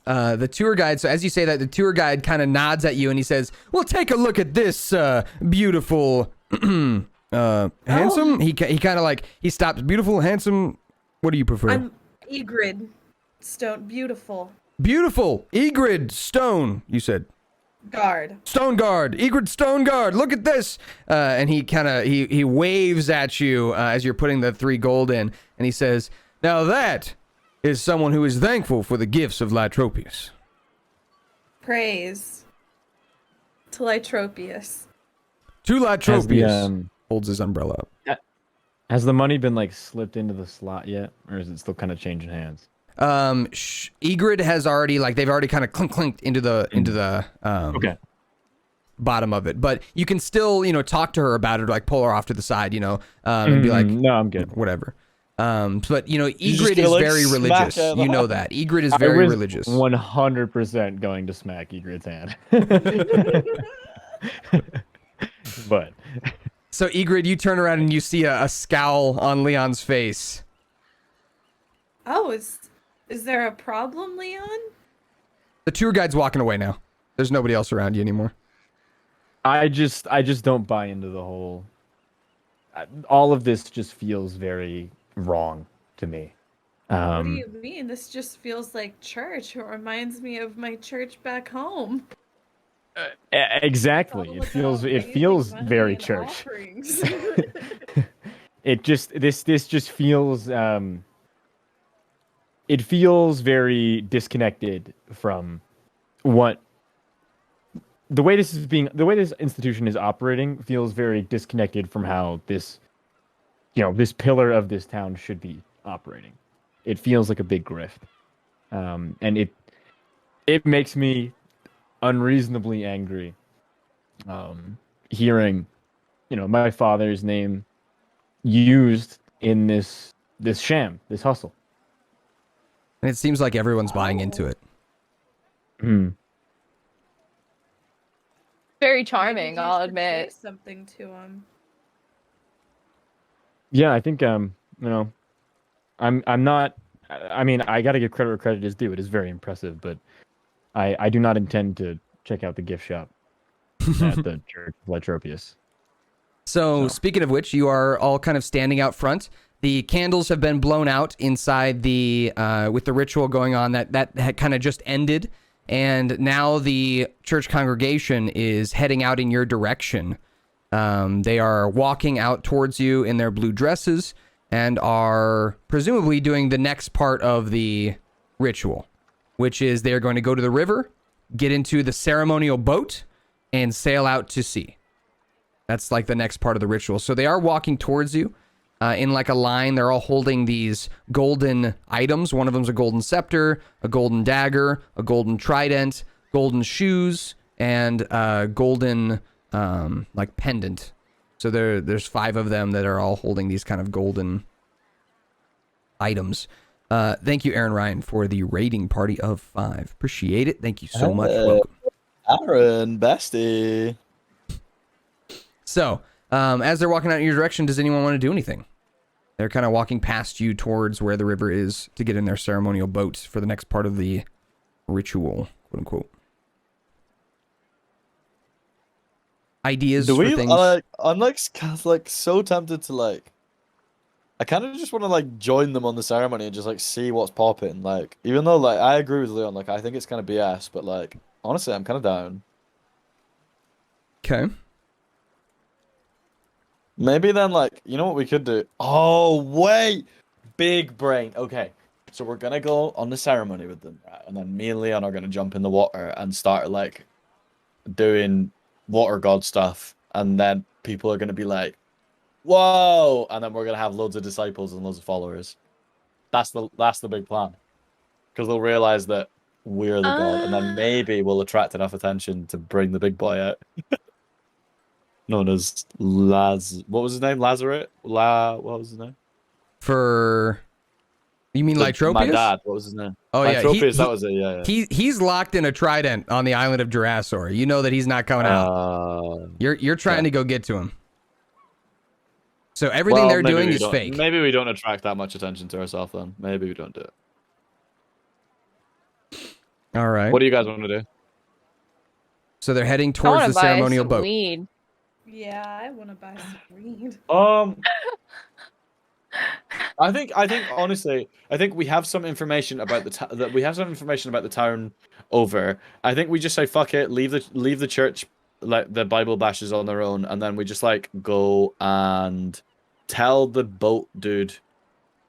The tour guide, so as you say that, the tour guide kind of nods at you and he says, well, take a look at this beautiful, handsome. He kind of like, he stops. Beautiful, handsome. What do you prefer? I'm Egrid. Stone. Beautiful. Beautiful. Egrid Stone, you said. Guard. Stone Guard. Egrid Stone Guard. Look at this. And he kind of, he waves at you as you're putting the 3 gold in. And he says, now that is someone who is thankful for the gifts of Lytropius. Praise to Lytropius. To Lytropius. Holds his umbrella up. Has the money been like slipped into the slot yet, or is it still kind of changing hands? Egrid has already, like, they've already kind of clinked into the okay, bottom of it, but you can still, talk to her about it, or like pull her off to the side, and be like, no, I'm good, whatever. But Egrid is very religious. You know that Egrid is very religious. 100% going to smack Egrid's hand. But so Egrid, you turn around and you see a scowl on Leon's face. Oh, is there a problem, Leon? The tour guide's walking away now. There's nobody else around you anymore. I just don't buy into the whole. All of this just feels very wrong to me. What do you mean? This just feels like church. It reminds me of my church back home. Exactly. It feels very church. It just this just feels it feels very disconnected from what the way this institution is operating feels very disconnected from how this this pillar of this town should be operating. It feels like a big grift. And it makes me unreasonably angry hearing my father's name used in this sham, this hustle. And it seems like everyone's buying into it. Very charming, I'll admit. Say something to him. Yeah, I think I'm not. I mean, I got to give credit where credit is due. It is very impressive, but I do not intend to check out the gift shop at the Church of Lytropius. So, speaking of which, you are all kind of standing out front. The candles have been blown out inside the with the ritual going on that had kind of just ended, and now the church congregation is heading out in your direction. They are walking out towards you in their blue dresses and are presumably doing the next part of the ritual, which is they're going to go to the river, get into the ceremonial boat, and sail out to sea. That's like the next part of the ritual. So they are walking towards you in like a line. They're all holding these golden items. One of them's a golden scepter, a golden dagger, a golden trident, golden shoes, and a golden like pendant. So there's 5 of them that are all holding these kind of golden items. Thank you, Aaron Ryan, for the raiding party of 5. Appreciate it. Thank you so much. Welcome. Aaron, bestie. So, as they're walking out in your direction, does anyone want to do anything? They're kind of walking past you towards where the river is to get in their ceremonial boats for the next part of the ritual, quote unquote. Ideas Do for we things? I'm like so tempted to like. I kind of just want to like join them on the ceremony and just like see what's popping. Like, even though like I agree with Leon, like I think it's kind of BS, but like honestly, I'm kind of down. Okay. Maybe then, like, you know what we could do? Oh, wait! Big brain. Okay, so we're gonna go on the ceremony with them, right? And then me and Leon are gonna jump in the water and start, like, doing water god stuff. And then people are gonna be like, whoa! And then we're gonna have loads of disciples and loads of followers. That's the big plan. Because they'll realize that we're the god. And then maybe we'll attract enough attention to bring the big boy out. Known as what was his name? Lazaret? What was his name? You mean Lytropius? My dad. What was his name? Oh yeah, Lytropius. That was it. Yeah. He's locked in a trident on the island of Jurassor. You know that he's not coming out. You're trying to go get to him. So everything they're doing is fake. Maybe we don't attract that much attention to ourselves then. Maybe we don't do it. All right. What do you guys want to do? So they're heading towards the ceremonial boat. Weed. Yeah, I want to buy some weed. I think honestly, I think we have some information about the town over. I think we just say fuck it, leave the church, like the Bible bashers on their own, and then we just like go and tell the boat dude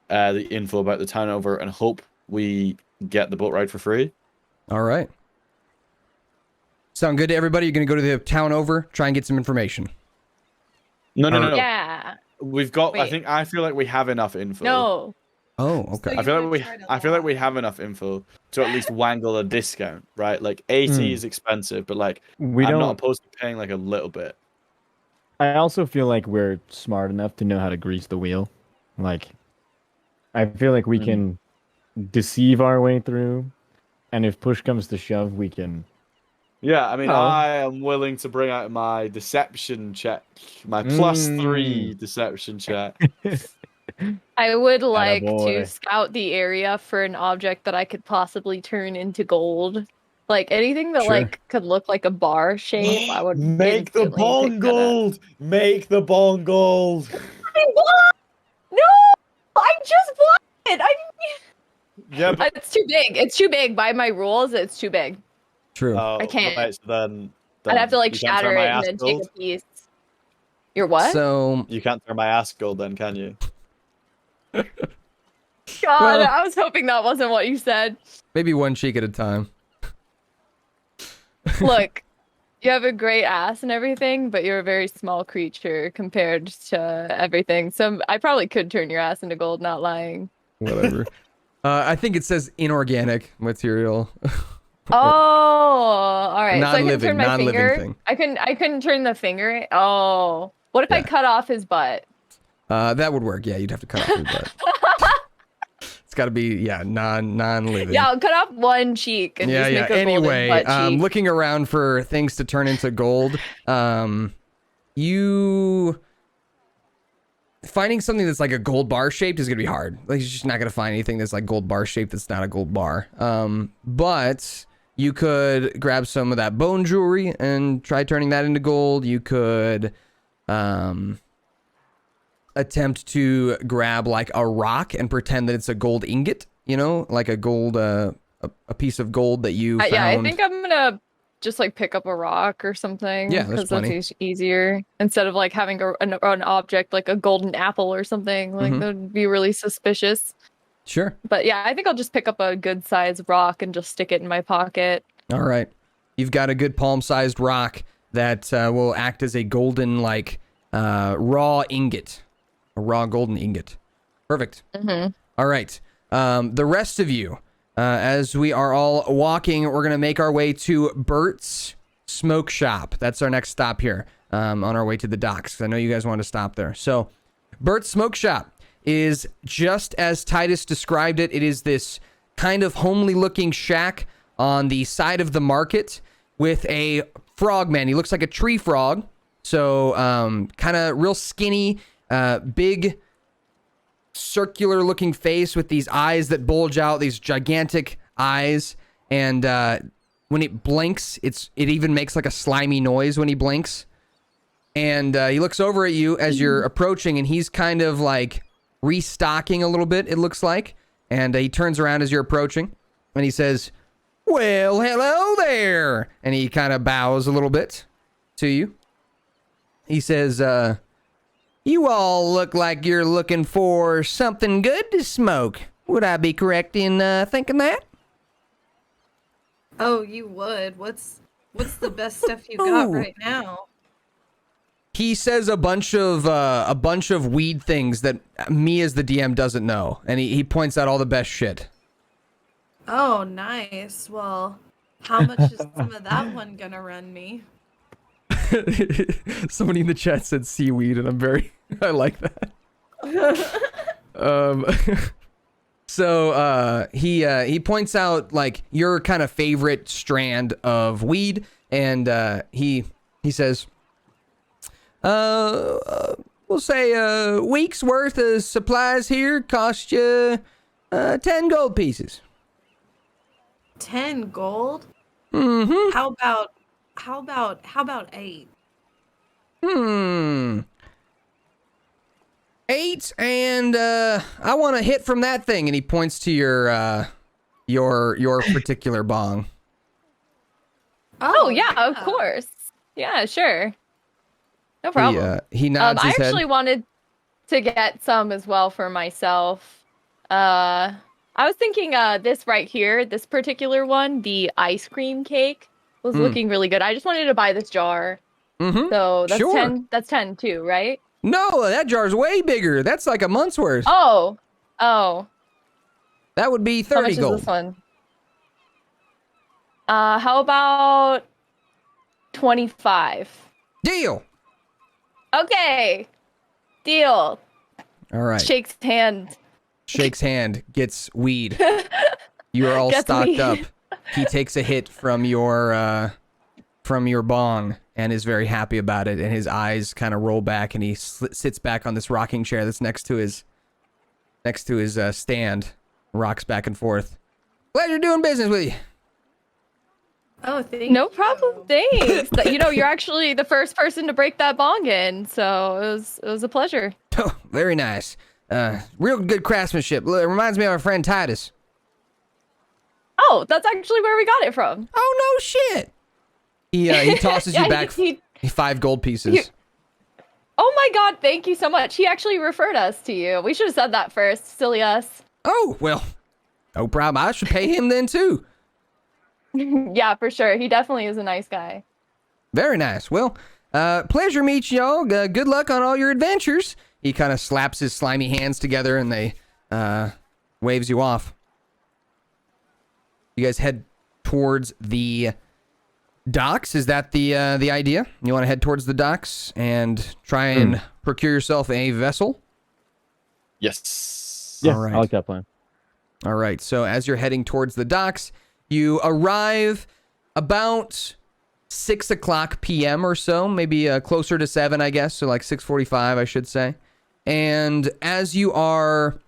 the info about the town over and hope we get the boat ride for free. All right. Sound good to everybody? You're going to go to the town over, try and get some information. No. Yeah. We've got. Wait. I feel like we have enough info. No. Oh, okay. So I feel like we have enough info to at least wangle a discount, right? Like 80 is expensive, but like I'm not opposed to paying like a little bit. I also feel like we're smart enough to know how to grease the wheel. Like, I feel like we can deceive our way through, and if push comes to shove, we can. Yeah, I mean, I am willing to bring out my deception check, my +3 deception check. I would like Attaboy. to scout the area for an object that I could possibly turn into gold. Like anything that like could look like a bar shape, I would Make the bong gold. Make the bong gold. No, I just bought it. Yeah, but It's too big. It's too big. By my rules, it's too big. True. I can't. Right, so then I'd have to like you can't shatter turn my it and ass then gold? take a piece. Your what? So You can't turn my ass gold, then, can you? God, well- I was hoping that wasn't what you said. maybe one cheek at a time. Look, you have a great ass and everything, but you're a very small creature compared to everything. So I probably could turn your ass into gold, not lying. Whatever. I think it says inorganic material. Oh, all right. So I can turn my non-living finger. thing. I couldn't turn the finger. Oh, what if I cut off his butt? That would work. Yeah, you'd have to cut off your butt. It's got to be non-living. Yeah, I'll cut off one cheek and just make a Anyway, golden butt cheek. looking around for things to turn into gold, you finding something that's like a gold bar shaped is gonna be hard. Like, you're just not gonna find anything that's like gold bar shaped that's not a gold bar. But You could grab some of that bone jewelry and try turning that into gold. You could attempt to grab like a rock and pretend that it's a gold ingot, you know, like a gold, a piece of gold that you found. Yeah, I think I'm gonna just like pick up a rock or something. Yeah, that's plenty. That's easier instead of like having an object like a golden apple or something. Like that would be really suspicious. Sure. But yeah, I think I'll just pick up a good sized rock and just stick it in my pocket. All right. You've got a good palm-sized rock that will act as a golden, like, raw ingot. A raw golden ingot. Perfect. All right. The rest of you, as we are all walking, we're going to make our way to Bert's Smoke Shop. That's our next stop here on our way to the docks. I know you guys want to stop there. So, Bert's Smoke Shop is just as Titus described it. It is this kind of homely-looking shack on the side of the market with a frogman. He looks like a tree frog. So, kind of real skinny, big, circular-looking face with these eyes that bulge out, these gigantic eyes. And when it blinks, it even makes like a slimy noise when he blinks. And he looks over at you as you're approaching, and he's kind of like restocking a little bit, it looks like. And he turns around as you're approaching, and he says, "Well, hello there." And he kind of bows a little bit to you. He says, "You all look like you're looking for something good to smoke. Would I be correct in thinking that?" Oh, you would. What's the best stuff you got right now? He says a bunch of weed things that me as the DM doesn't know, and he points out all the best shit. Oh, nice. Well, how much is some of that one gonna run me? Somebody in the chat said seaweed, and I like that. So he points out like your kind of favorite strand of weed, and he says, we'll say a week's worth of supplies here cost you 10 gold pieces. 10 gold? Mm-hmm. How about 8? 8, and I want a hit from that thing. And he points to your particular bong. Oh yeah, of course. Yeah, sure. No problem. He nods his I actually head. wanted to get some as well for myself. I was thinking this right here, this particular one, the ice cream cake, was looking really good. I just wanted to buy this jar. So that's Sure. 10. That's 10 too, right? No, that jar's way bigger. That's like a month's worth. Oh. That would be 30 How much gold. is this one? How about 25? Deal. Okay. Deal. All right. Shakes hand. Shakes hand, gets weed. You are all Gets stocked weed. up. He takes a hit from your bong and is very happy about it, and his eyes kind of roll back, and he sits back on this rocking chair that's next to his stand, rocks back and forth. Pleasure doing business with you. Oh, thank No you. problem. Thanks. You're actually the first person to break that bong in, so it was a pleasure. Oh, very nice. Real good craftsmanship. It reminds me of our friend Titus. Oh, that's actually where we got it from. Oh, no shit. He tosses you Yeah, back he- 5 gold pieces. Oh my god, thank you so much. He actually referred us to you. We should have said that first. Silly us. Oh, well, no problem. I should pay him then, too. Yeah, for sure. He definitely is a nice guy. Very nice. Well, pleasure meeting y'all. Good luck on all your adventures. He kind of slaps his slimy hands together, and they waves you off. You guys head towards the docks. Is that the idea? You want to head towards the docks and try and procure yourself a vessel? Yes. Yeah, All right. I like that plan. All right. So as you're heading towards the docks, you arrive about 6 o'clock p.m. or so, maybe closer to 7, I guess. So like 6:45, I should say. And as you are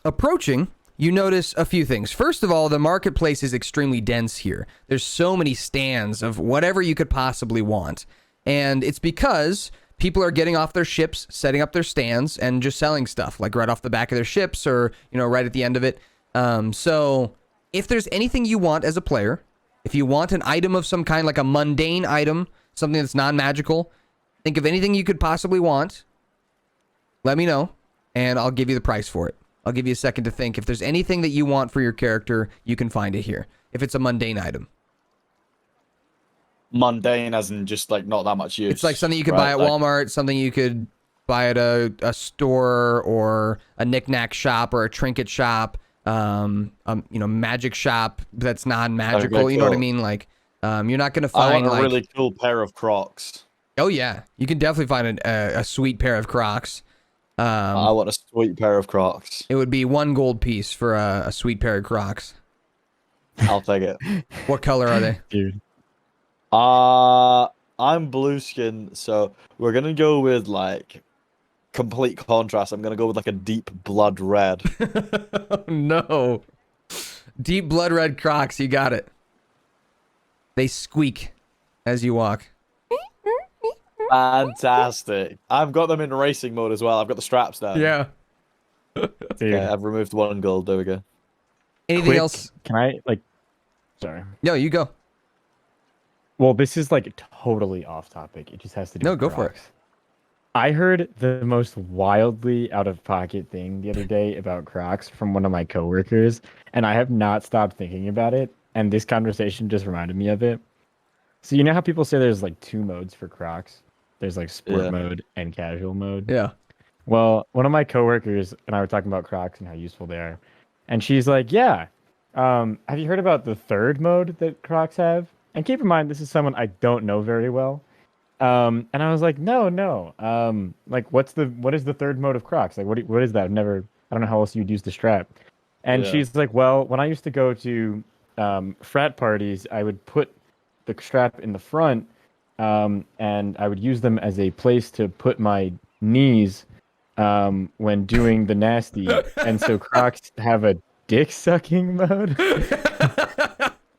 approaching, you notice a few things. First of all, the marketplace is extremely dense here. There's so many stands of whatever you could possibly want. And it's because people are getting off their ships, setting up their stands, and just selling stuff, like right off the back of their ships or, right at the end of it. So if there's anything you want as a player, if you want an item of some kind, like a mundane item, something that's non-magical, think of anything you could possibly want, let me know, and I'll give you the price for it. I'll give you a second to think. If there's anything that you want for your character, you can find it here. If it's a mundane item. Mundane as in just like not that much use. It's like something you could buy at Walmart, something you could buy at a store or a knick-knack shop or a trinket shop, magic shop that's non-magical. Okay, you know what I cool. mean? Like, you're not going to find I want a really cool pair of Crocs. Oh yeah, you can definitely find a sweet pair of Crocs. I want a sweet pair of Crocs. It would be 1 gold piece for a sweet pair of Crocs. I'll take it. What color are they? Dude. I'm blue skin, so we're gonna go with like complete contrast. I'm gonna go with like a deep blood red. Oh, no. Deep blood red Crocs, you got it. They squeak as you walk. Fantastic. I've got them in racing mode as well. I've got the straps down. Yeah. Dude. Okay, I've removed 1 gold. There we go. Anything else? Can I, sorry. No, you go. Well, this is totally off topic. It just has to do with go for it. Crocs. I heard the most wildly out of pocket thing the other day about Crocs from one of my coworkers, and I have not stopped thinking about it. And this conversation just reminded me of it. So you know how people say there's 2 modes for Crocs? There's sport mode and casual mode. Yeah. Well, one of my coworkers and I were talking about Crocs and how useful they are, and she's like, "Yeah, have you heard about the 3rd mode that Crocs have?" And keep in mind, this is someone I don't know very well. And I was like, no. What is the 3rd mode of Crocs? What is that? I don't know how else you'd use the strap. And she's like, well, when I used to go to frat parties, I would put the strap in the front, and I would use them as a place to put my knees when doing the nasty. And so Crocs have a dick sucking mode.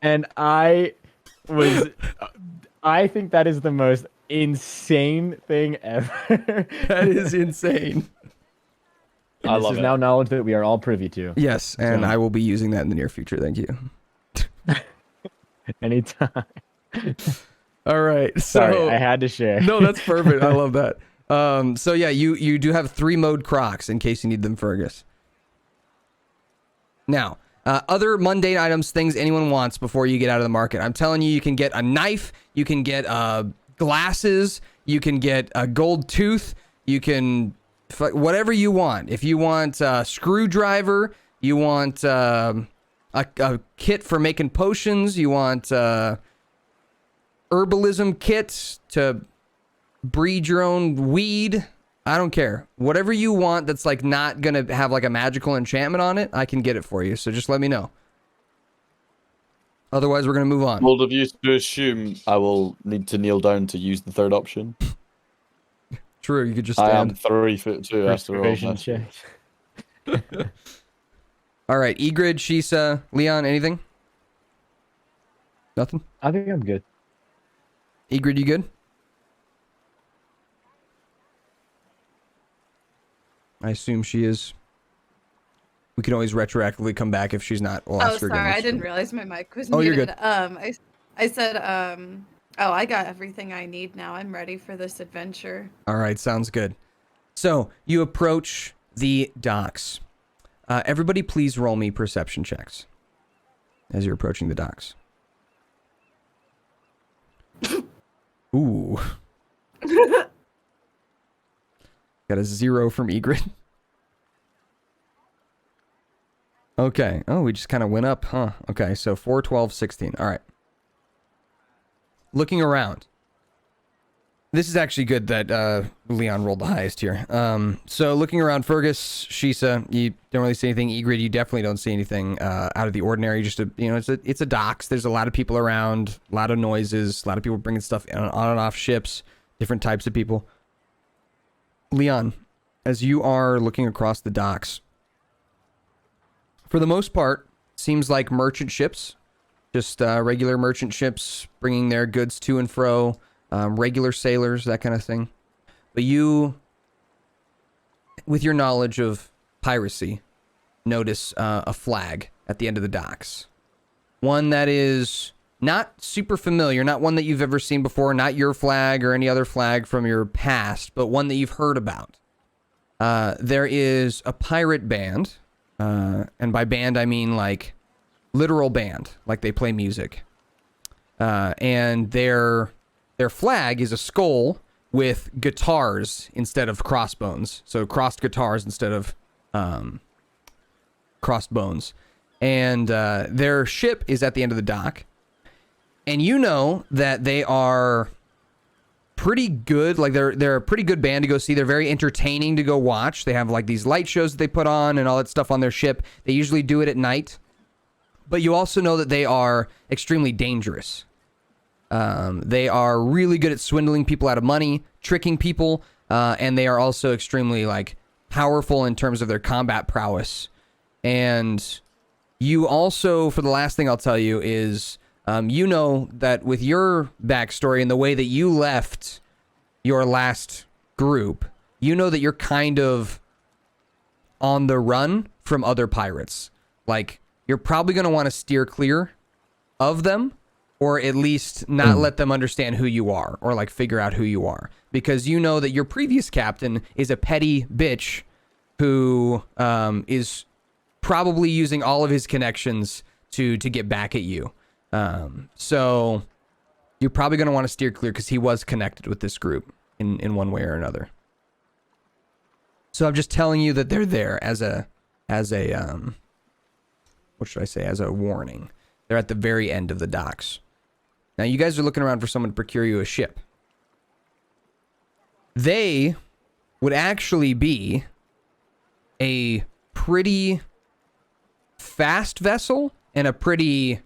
And I think that is the most insane thing ever. That is insane. And this is now knowledge that we are all privy to. Yes, and I will be using that in the near future. Thank you. Anytime. All right. Sorry, I had to share. No, that's perfect. I love that. So yeah, you do have 3 mode Crocs in case you need them, Fergus. Now, other mundane items, things anyone wants before you get out of the market. I'm telling you, you can get a knife, you can get glasses, you can get a gold tooth, you can whatever you want. If you want a screwdriver, you want a kit for making potions, you want herbalism kits to breed your own weed. I don't care. Whatever you want that's not going to have a magical enchantment on it, I can get it for you. So just let me know. Otherwise, we're going to move on. Bold of you to assume I will need to kneel down to use the 3rd option. True, you could just I stand. am 3'2" after all. Persuasion check. All right, Egrid, Shisa, Leon, anything? Nothing? I think I'm good. Egrid, you good? I assume she is. We can always retroactively come back if she's not. We'll ask her again. Sorry, I didn't realize my mic was Oh, muted. you're good. I said, I got everything I need now. I'm ready for this adventure. All right, sounds good. So you approach the docks. Everybody, please roll me perception checks as you're approaching the docks. Ooh. Got a 0 from Egrid. Okay. Oh, we just kind of went up, huh? Okay, so 4, 12, 16. All right. Looking around. This is actually good that Leon rolled the highest here. So looking around, Fergus, Shisa, you don't really see anything. Egrid, you definitely don't see anything out of the ordinary. Just it's a docks. There's a lot of people around, a lot of noises, a lot of people bringing stuff on and off ships, different types of people. Leon, as you are looking across the docks, For the most part, seems like merchant ships, just regular merchant ships bringing their goods to and fro, regular sailors, that kind of thing. But you, with your knowledge of piracy, notice a flag at the end of the docks. One that is not super familiar, not one that you've ever seen before, not your flag or any other flag from your past, but one that you've heard about. There is a pirate band, and by band I mean like literal band, like they play music. And their flag is a skull with guitars instead of crossbones. So crossed guitars instead of crossed bones. And their ship is at the end of the dock. And you know that they are pretty good. Like they're a pretty good band to go see. They're very entertaining to go watch. They have like these light shows that they put on and all that stuff on their ship. They usually do it at night. But you also know that they are extremely dangerous. They are really good at swindling people out of money, tricking people, and they are also extremely like powerful in terms of their combat prowess. And you also, for the last thing I'll tell you is, you know that with your backstory and the way that you left your last group, you know that you're kind of on the run from other pirates. Like, you're probably going to want to steer clear of them, or at least not let them understand who you are, or like figure out who you are. Because you know that your previous captain is a petty bitch who is probably using all of his connections to get back at you. So you're probably going to want to steer clear because he was connected with this group in one way or another. So I'm just telling you that they're there as a what should I say, as a warning. They're at the very end of the docks. Now you guys are looking around for someone to procure you a ship. They would actually be a pretty fast vessel and a pretty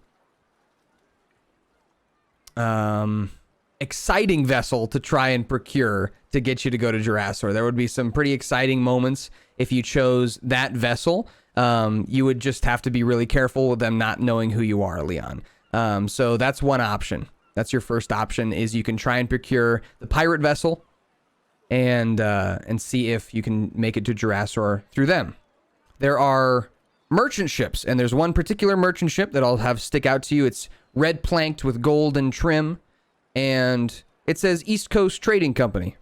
exciting vessel to try and procure to get you to go to Jurassor. There would be some pretty exciting moments if you chose that vessel. You would just have to be really careful with them not knowing who you are, Leon. So that's one option. That's your first option, is you can try and procure the pirate vessel and see if you can make it to Jurassor through them. There are merchant ships, and there's one particular merchant ship that I'll have stick out to you. It's red planked with golden trim, and it says East Coast Trading Company.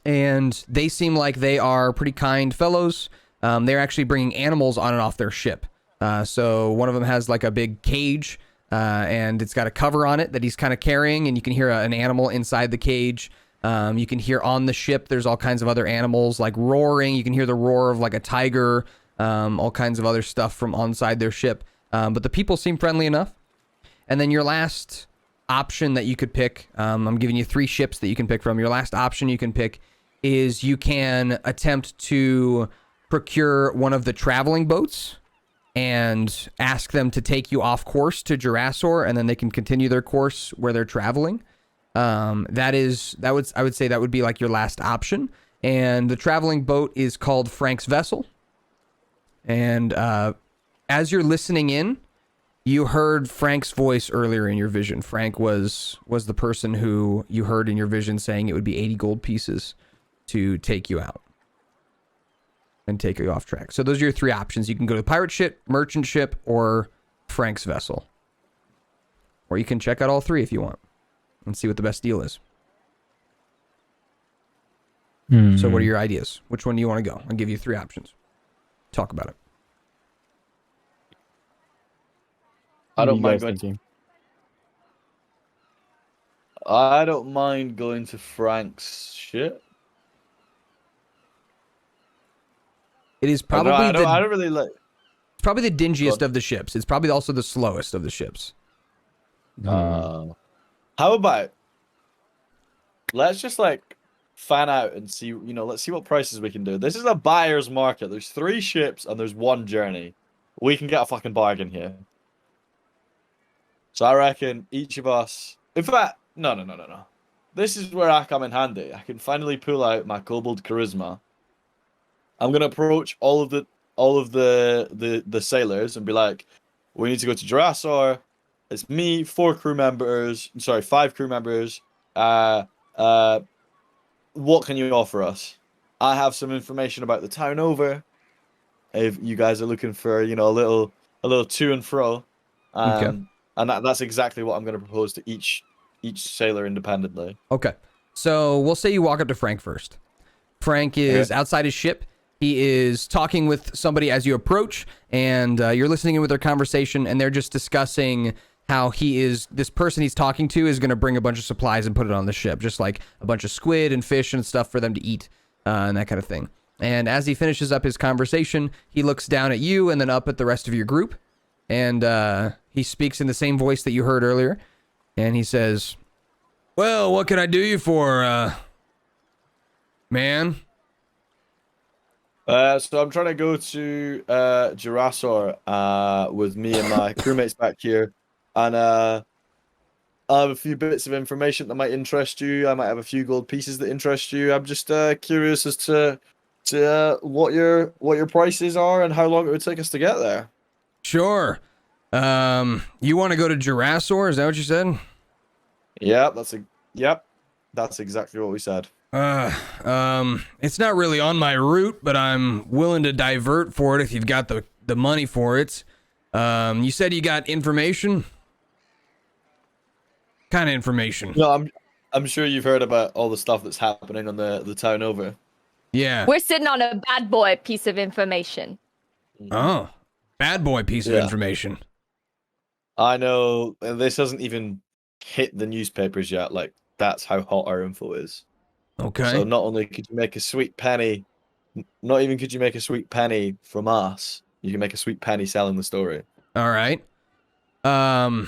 And they seem like they are pretty kind fellows. They're actually bringing animals on and off their ship. So one of them has like a big cage, and it's got a cover on it that he's kind of carrying, and you can hear an animal inside the cage. You can hear on the ship, there's all kinds of other animals like roaring. You can hear the roar of like a tiger, all kinds of other stuff from inside their ship. But the people seem friendly enough. And then your last option that you could pick, I'm giving you 3 ships that you can pick from. Your last option you can pick is you can attempt to procure one of the traveling boats and ask them to take you off course to Jurassor, and then they can continue their course where they're traveling. I would say that would be like your last option. And the traveling boat is called Frank's Vessel. And as you're listening in, you heard Frank's voice earlier in your vision. Frank was the person who you heard in your vision saying it would be 80 gold pieces to take you out and take you off track. So those are your 3 options. You can go to the pirate ship, merchant ship, or Frank's Vessel. Or you can check out all 3 if you want and see what the best deal is. So what are your ideas? Which one do you want to go? I'll give you 3 options. Talk about it. I don't mind going to Frank's ship. It is probably I don't really like. It's probably the dingiest of the ships. It's probably also the slowest of the ships. How about let's just like fan out and see, let's see what prices we can do. This is a buyer's market. There's 3 ships and there's 1 journey. We can get a fucking bargain here. So I reckon each of us, in fact, no. This is where I come in handy. I can finally pull out my kobold charisma. I'm going to approach all of the all of the sailors and be like, we need to go to Jurassor. It's me, 5 crew members. What can you offer us? I have some information about the town over. If you guys are looking for, a little to and fro, Okay. and that's exactly what I'm going to propose to each sailor independently. Okay. So we'll say you walk up to Frank first. Frank is outside his ship. He is talking with somebody as you approach, and you're listening in with their conversation, and they're just discussing how this person he's talking to is going to bring a bunch of supplies and put it on the ship, just like a bunch of squid and fish and stuff for them to eat, and that kind of thing. And as he finishes up his conversation, he looks down at you and then up at the rest of your group, and he speaks in the same voice that you heard earlier, and he says, well, what can I do you for, man? So I'm trying to go to Jurassor with me and my crewmates back here, and I have a few bits of information that might interest you. I might have a few gold pieces that interest you. I'm just curious as to what your prices are and how long it would take us to get there. Sure. You want to go to Jurassor? Is that what you said? Yep, that's exactly what we said. It's not really on my route, but I'm willing to divert for it if you've got the money for it. You said you got information? Kind of information? No, I'm sure you've heard about all the stuff that's happening on the town over. Yeah. We're sitting on a bad boy piece of information. Oh, bad boy piece of information. I know, and this hasn't even hit the newspapers yet. Like, that's how hot our info is. Okay. So not only could you make a sweet penny, not even could you make a sweet penny from us, you can make a sweet penny selling the story. All right. I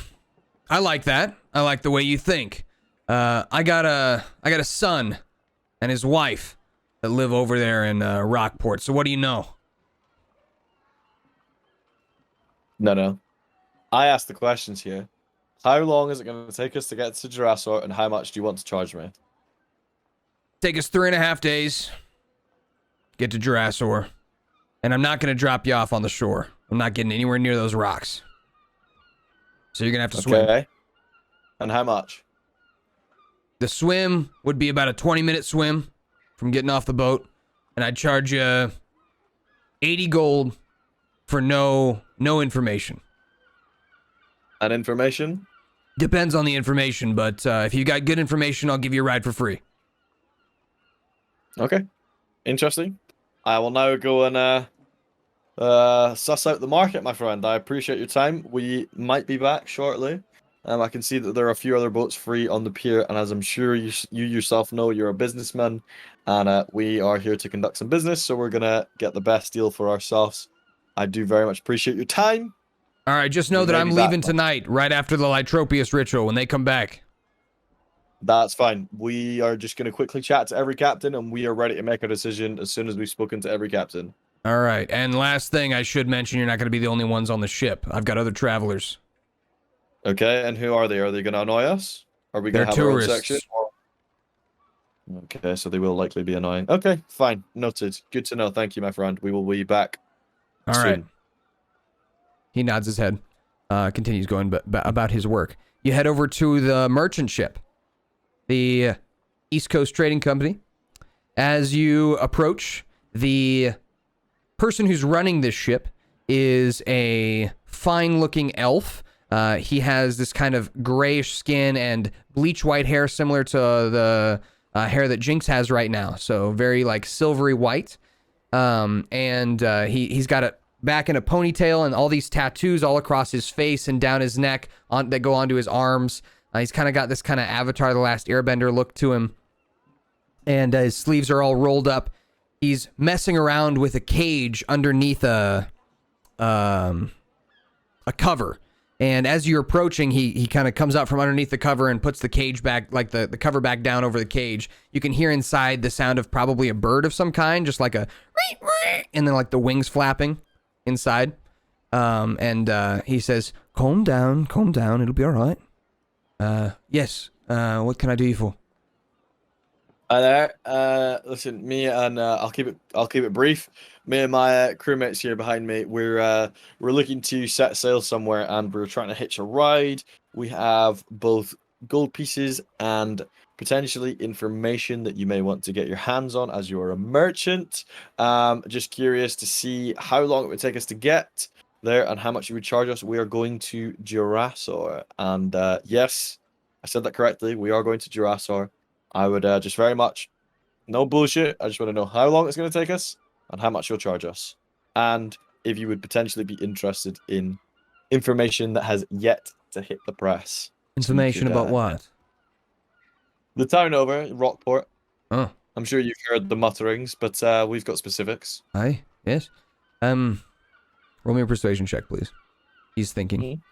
like that. I like the way you think. I got a son and his wife that live over there in Rockport. So what do you know? No. I asked the questions here. How long is it going to take us to get to Jurassor, and how much do you want to charge me? Take us 3.5 days. Get to Jurassor. And I'm not going to drop you off on the shore. I'm not getting anywhere near those rocks. So you're going to have to swim. Okay. And how much? The swim would be about a 20-minute swim from getting off the boat. And I'd charge you 80 gold for no information. And information? Depends on the information, but if you got good information, I'll give you a ride for free. Okay. Interesting. I will now go and suss out the market, my friend. I appreciate your time. We might be back shortly. I can see that there are a few other boats free on the pier, and as I'm sure you yourself know, you're a businessman, and we are here to conduct some business, so we're going to get the best deal for ourselves. I do very much appreciate your time. All right, just know that I'm leaving tonight, right after the Lytropius ritual, when they come back. That's fine. We are just going to quickly chat to every captain, and we are ready to make a decision as soon as we've spoken to every captain. All right, and last thing I should mention, you're not going to be the only ones on the ship. I've got other travelers. Okay, and who are they? Are they going to annoy us? Are we going to have tourists. our own section? Okay, so they will likely be annoying. Okay, fine. Noted. Good to know. Thank you, my friend. We will be back All soon. right. He nods his head, continues going about his work. You head over to the merchant ship, the East Coast Trading Company. As you approach, the person who's running this ship is a fine-looking elf. He has this kind of grayish skin and bleach white hair, similar to the hair that Jinx has right now. So very like silvery white. He's got it back in a ponytail and all these tattoos all across his face and down his neck that go onto his arms. He's kind of got this kind of Avatar The Last Airbender look to him. And his sleeves are all rolled up. He's messing around with a cage underneath a cover. And as you're approaching, he kind of comes out from underneath the cover and puts the cage back, like the cover back down over the cage. You can hear inside the sound of probably a bird of some kind, just like a and then like the wings flapping inside. He says, calm down, it'll be all right. Yes, what can I do you for? Hi there. Listen, me and I'll keep it brief. Me and my crewmates here behind me, we're looking to set sail somewhere, and we're trying to hitch a ride. We have both gold pieces and potentially information that you may want to get your hands on as you're a merchant. Just curious to see how long it would take us to get there and how much you would charge us. We are going to Jurassor, and yes, I said that correctly. We are going to Jurassor. I would just very much, no bullshit. I just want to know how long it's going to take us and how much you'll charge us. And if you would potentially be interested in information that has yet to hit the press. Information about what? The town over, Rockport. Oh. I'm sure you've heard the mutterings, but we've got specifics. Aye, yes. Roll me a persuasion check, please. He's thinking. Mhm.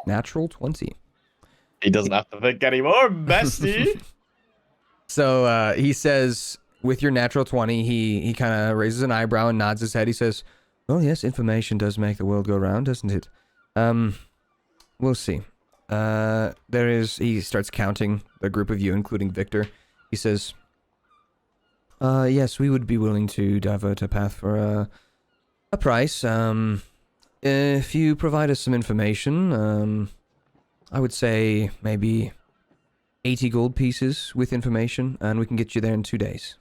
Natural 20. He doesn't have to think anymore, bestie. So he says, with your natural 20, he kind of raises an eyebrow and nods his head. He says, "Oh yes, information does make the world go round, doesn't it? We'll see. He starts counting the group of you, including Victor. He says, yes, we would be willing to divert a path for a price. If you provide us some information, I would say maybe 80 gold pieces with information, and we can get you there in 2 days.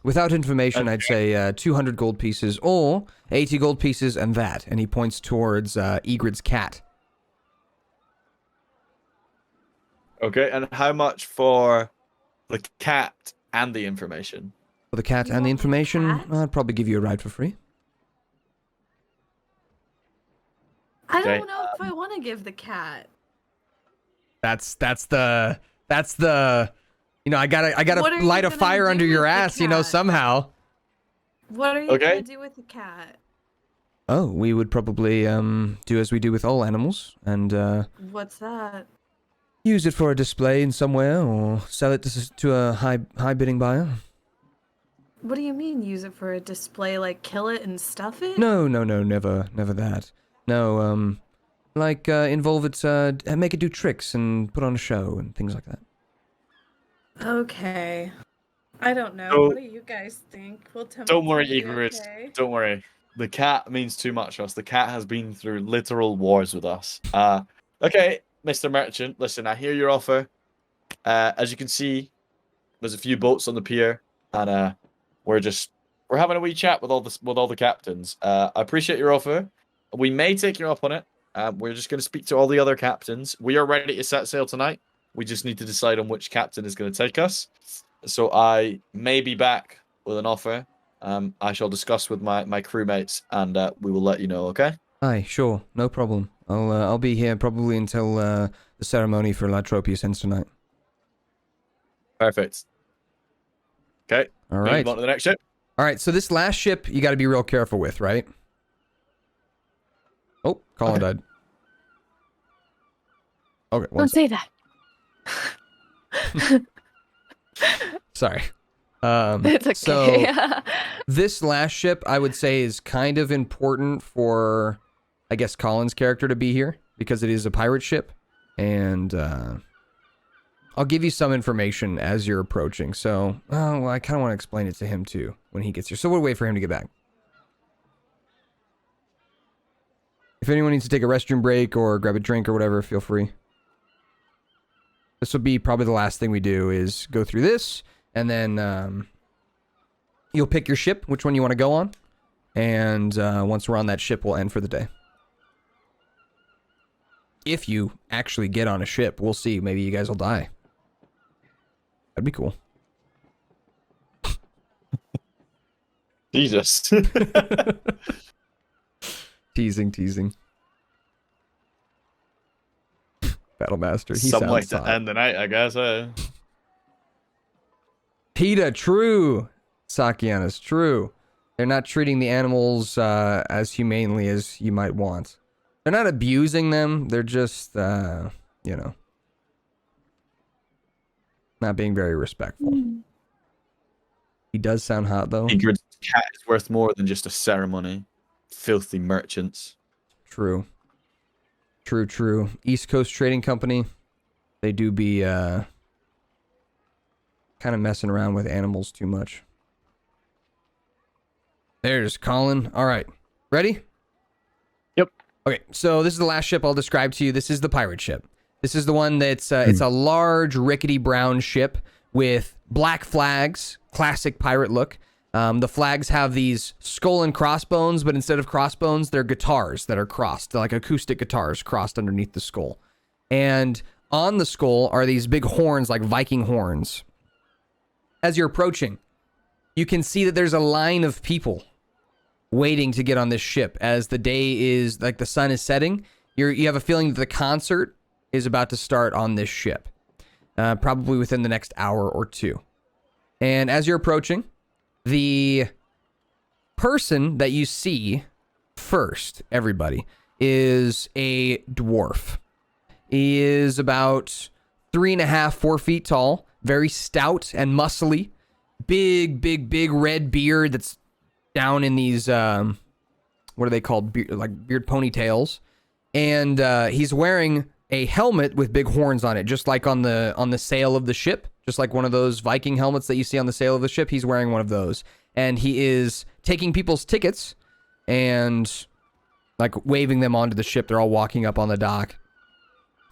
Without information, I'd say 200 gold pieces, or 80 gold pieces and that. And he points towards Egrid's cat. Okay, and how much for the cat and the information? For the cat and the information, I'd probably give you a ride for free. I don't know if I want to give the cat. That's the I gotta light a fire under your ass, somehow. What are you gonna do with the cat? Oh, we would probably do as we do with all animals and What's that? use it for a display in somewhere or sell it to a high bidding buyer. What do you mean use it for a display, like kill it and stuff it? No, never that. No, involve it, make it do tricks and put on a show and things like that. Okay. I don't know. So, what do you guys think? Don't worry, Igorist. Okay? Don't worry. The cat means too much to us. The cat has been through literal wars with us. Okay, Mr. Merchant, listen, I hear your offer. As you can see, there's a few boats on the pier, and we're having a wee chat with all the captains. I appreciate your offer. We may take you up on it. We're just going to speak to all the other captains. We are ready to set sail tonight. We just need to decide on which captain is going to take us. So I may be back with an offer. I shall discuss with my crewmates, and we will let you know, okay? Aye, sure. No problem. I'll be here probably until the ceremony for La Tropius ends tonight. Perfect. Okay. All right. Move on to the next ship. All right, so this last ship you got to be real careful with, right? Oh, Colin died. Okay, don't say that. Sorry. It's okay. So this last ship, I would say, is kind of important for, I guess, Colin's character to be here because it is a pirate ship, and I'll give you some information as you're approaching. So, I kind of want to explain it to him too when he gets here. So we'll wait for him to get back. If anyone needs to take a restroom break or grab a drink or whatever, feel free. This will be probably the last thing we do is go through this, and then you'll pick your ship, which one you want to go on, and once we're on that ship, we'll end for the day. If you actually get on a ship, we'll see. Maybe you guys will die. That'd be cool. Jesus. Teasing. Battlemaster. Some way to end the night, I guess. PETA, true. Sakianas, true. They're not treating the animals as humanely as you might want. They're not abusing them. They're just, not being very respectful. He does sound hot, though. Ingrid's cat is worth more than just a ceremony. Filthy merchants. True. True. East Coast Trading Company. They do be kind of messing around with animals too much. There's Colin. All right. Ready? Yep. Okay, so this is the last ship I'll describe to you. This is the pirate ship. This is the one that's it's a large, rickety brown ship with black flags, classic pirate look. The flags have these skull and crossbones, but instead of crossbones, they're guitars that are crossed. They're like acoustic guitars crossed underneath the skull. And on the skull are these big horns, like Viking horns. As you're approaching, you can see that there's a line of people waiting to get on this ship as the day is, like the sun is setting. You have a feeling that the concert is about to start on this ship, probably within the next hour or two. And as you're approaching, the person that you see first, everybody, is a dwarf. He is about 3.5, 4 feet tall, very stout and muscly, big red beard that's down in these, what are they called? Beard ponytails. And he's wearing a helmet with big horns on it, just like on the sail of the ship, just like one of those Viking helmets that you see on the sail of the ship. He's wearing one of those. And he is taking people's tickets and like waving them onto the ship. They're all walking up on the dock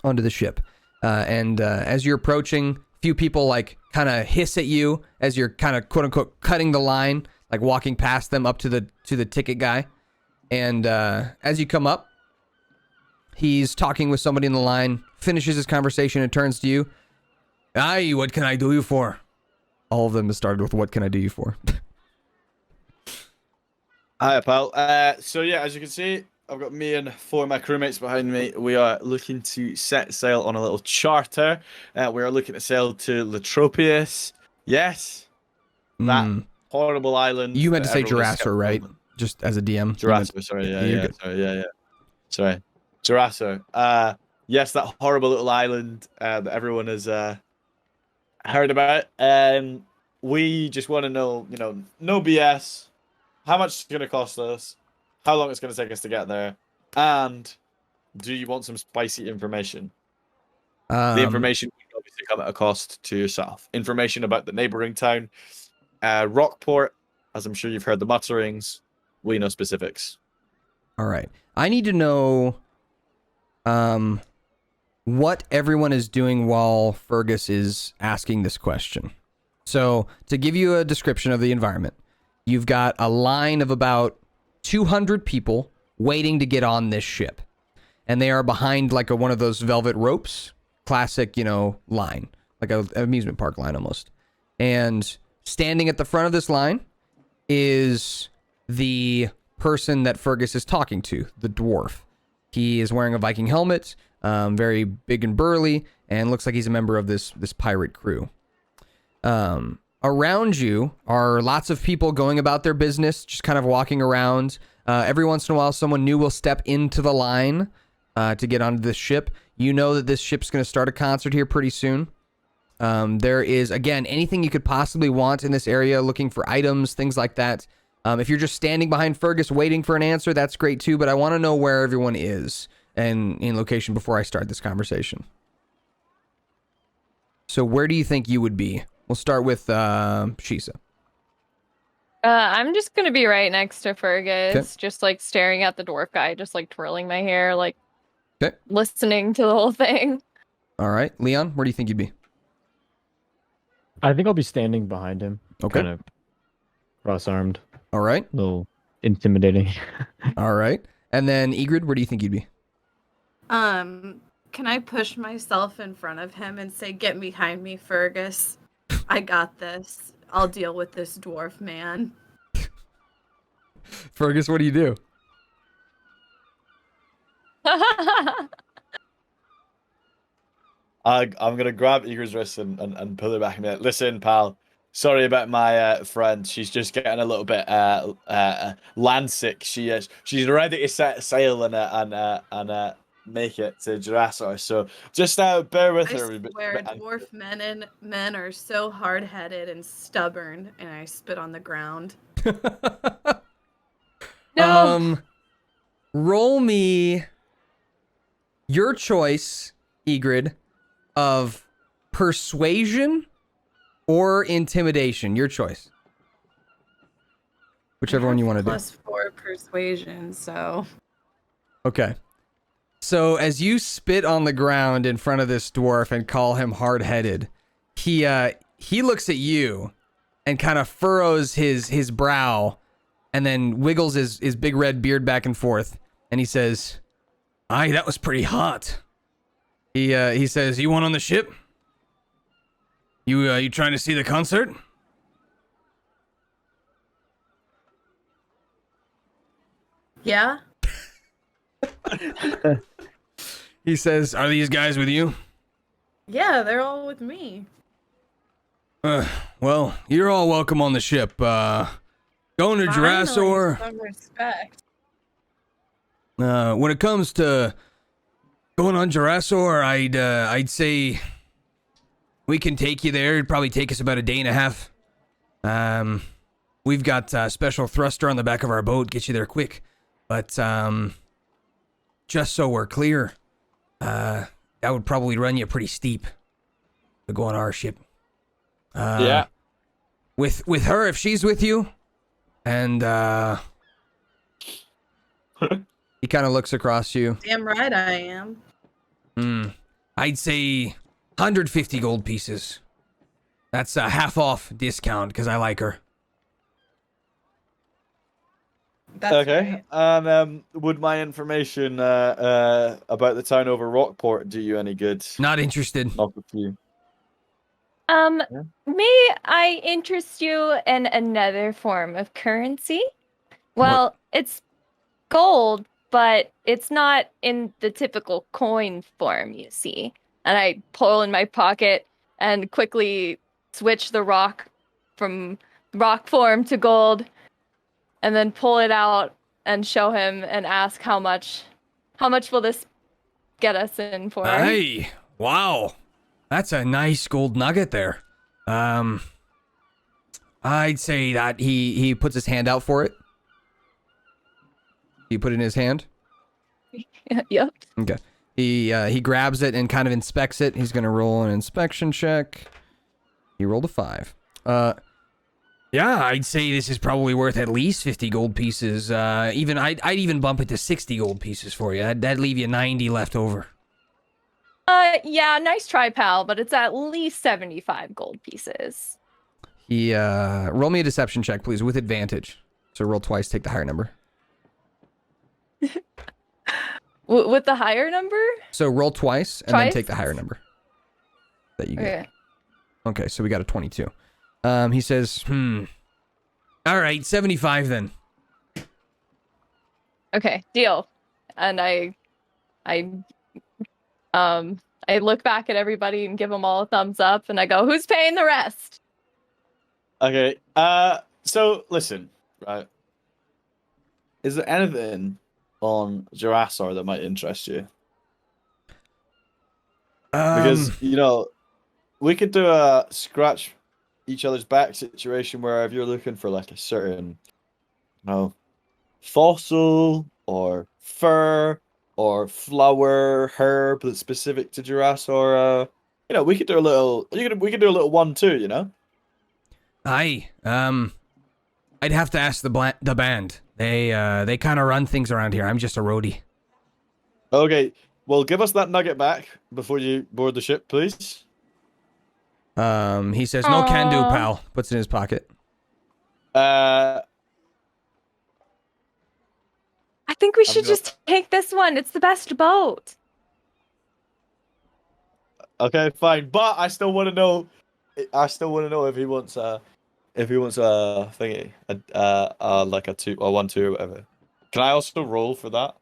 onto the ship. And as you're approaching, a few people like kind of hiss at you as you're kind of quote unquote cutting the line, like walking past them up to the ticket guy. And as you come up, he's talking with somebody in the line, finishes his conversation and turns to you. Aye, what can I do you for? All of them have started with, what can I do you for? Hi, pal. So yeah, as you can see, I've got me and 4 of my crewmates behind me. We are looking to set sail on a little charter. We are looking to sail to Latropius. Yes, that horrible island. You meant to say Jurassor, right? Just as a DM. Jurassor, sorry. Yeah. Sorry. Jurassor. Yes, that horrible little island that everyone has heard about. We just want to know, no BS, how much it's going to cost us, how long it's going to take us to get there, and do you want some spicy information? The information will obviously come at a cost to yourself. Information about the neighboring town, Rockport, as I'm sure you've heard the mutterings. We know specifics. All right. I need to know what everyone is doing while Fergus is asking this question. So, to give you a description of the environment, you've got a line of about 200 people waiting to get on this ship. And they are behind like one of those velvet ropes, classic, line, like an amusement park line almost. And standing at the front of this line is the person that Fergus is talking to, the dwarf. He is wearing a Viking helmet, very big and burly, and looks like he's a member of this pirate crew. Around you are lots of people going about their business, just kind of walking around. Every once in a while, someone new will step into the line to get onto this ship. You know that this ship's going to start a concert here pretty soon. There is, again, anything you could possibly want in this area, looking for items, things like that. If you're just standing behind Fergus waiting for an answer, that's great too, but I want to know where everyone is and in location before I start this conversation. So where do you think you would be? We'll start with Shisa. I'm just gonna be right next to Fergus, Okay. just like staring at the dwarf guy, just like twirling my hair, like Okay. listening to the whole thing. All right. Leon, where do you think you'd be? I think I'll be standing behind him. Okay. Kind of cross-armed. All right. A little intimidating. All right. And then Egrid, where do you think you'd be? Can I push myself in front of him and say, "Get behind me, Fergus. I got this. I'll deal with this dwarf man." Fergus, what do you do? I'm gonna grab Igor's wrist and pull her back and be like, "Listen, pal. Sorry about my friend. She's just getting a little bit land sick. She's ready to set sail and make it to Jurassor. So just bear with her." I swear, dwarf men are so hard-headed and stubborn, and I spit on the ground. No. Roll me Your choice, Egrid, of persuasion or intimidation. Your choice. Whichever one you want to do. +4 persuasion, so. Okay. So as you spit on the ground in front of this dwarf and call him hard-headed, he looks at you and kind of furrows his brow and then wiggles his big red beard back and forth, and he says, "Aye, that was pretty hot." He says, "You want on the ship? You trying to see the concert?" Yeah? He says, "Are these guys with you?" Yeah, they're all with me. Well, you're all welcome on the ship. Going to Jurassor. Some respect. When it comes to going on Jurassor, I'd say we can take you there. It'd probably take us about a day and a half. We've got a special thruster on the back of our boat, get you there quick. But just so we're clear, that would probably run you pretty steep to go on our ship. Yeah. With her, if she's with you, and he kind of looks across you. Damn right I am. I'd say 150 gold pieces. That's a half off discount because I like her. That's Okay. right. And would my information about the town over Rockport do you any good? Not interested. Not with you. May I interest you in another form of currency? Well, it's gold, but it's not in the typical coin form, you see. And I pull in my pocket and quickly switch the rock from rock form to gold, and then pull it out and show him and ask how much will this get us in for? Hey, wow. That's a nice gold nugget there. I'd say that he puts his hand out for it. You put it in his hand? Yep. Okay. He grabs it and kind of inspects it. He's gonna roll an inspection check. He rolled a 5. Yeah, I'd say this is probably worth at least 50 gold pieces. I'd even bump it to 60 gold pieces for you. That'd leave you 90 left over. Yeah, nice try, pal, but it's at least 75 gold pieces. Roll me a deception check, please, with advantage. So roll twice, take the higher number. With the higher number? So roll twice and then take the higher number that you get. Okay, so we got a 22. He says, all right, 75 then. Okay, deal. And I look back at everybody and give them all a thumbs up, and I go, "Who's paying the rest?" Okay. So listen, right? Is there anything on Jurassor that might interest you? Because we could do a scratch each other's back situation where if you're looking for like a certain, fossil or fur or flower herb that's specific to Jurassor, we could do a little. We could do a little 1-2. Aye. I'd have to ask the band. They kind of run things around here. I'm just a roadie. Okay. Well, give us that nugget back before you board the ship, please. He says, "No can do, pal." Puts it in his pocket. I think we should just take this one. It's the best boat. Okay, fine, but I still want to know. If he wants a thingy, like a 2 or 1-2 or whatever. Can I also roll for that?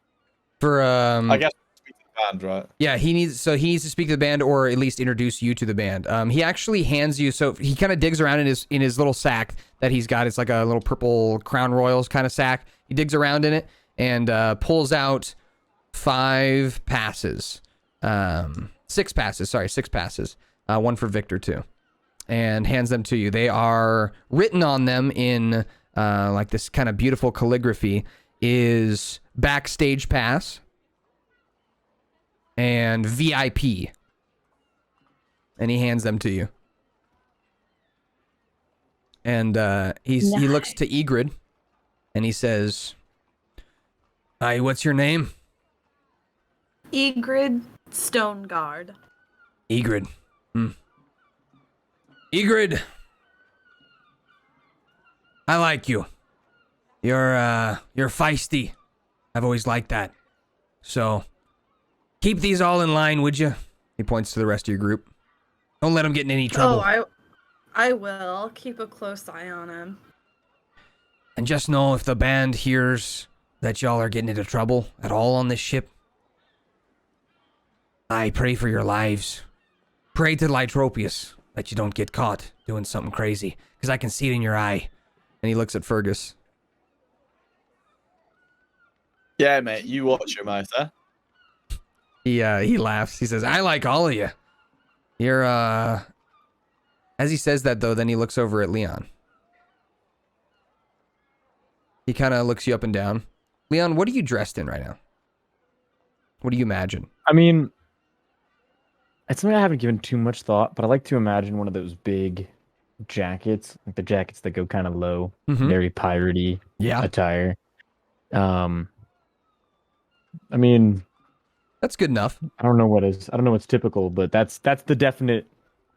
For I guess speak to the band, right? Yeah, he needs to speak to the band or at least introduce you to the band. He actually hands you. So he kind of digs around in his little sack that he's got. It's like a little purple Crown Royals kind of sack. He digs around in it and pulls out 5 passes. 6 passes. Sorry, 6 passes. One for Victor too, and hands them to you. They are written on them in like this kind of beautiful calligraphy. Is backstage pass. and VIP. And he hands them to you. And he looks to Egrid, and he says, "Hi, what's your name?" Egrid Stoneguard. Egrid. Egrid, I like you. You're feisty. I've always liked that. So, keep these all in line, would you? He points to the rest of your group. Don't let them get in any trouble. Oh, I will. I'll keep a close eye on him. And just know if the band hears that y'all are getting into trouble at all on this ship, I pray for your lives. Pray to Lytropius that you don't get caught doing something crazy, because I can see it in your eye. And he looks at Fergus. Yeah, mate, you watch your mouth, huh? He laughs. He says, "I like all of you. You're As he says that, though, then he looks over at Leon. He kind of looks you up and down. Leon, what are you dressed in right now? What do you imagine? I mean, it's something I haven't given too much thought, but I like to imagine one of those big jackets, like the jackets that go kind of low, very piratey attire. I mean, that's good enough. I don't know what's typical, but that's the definite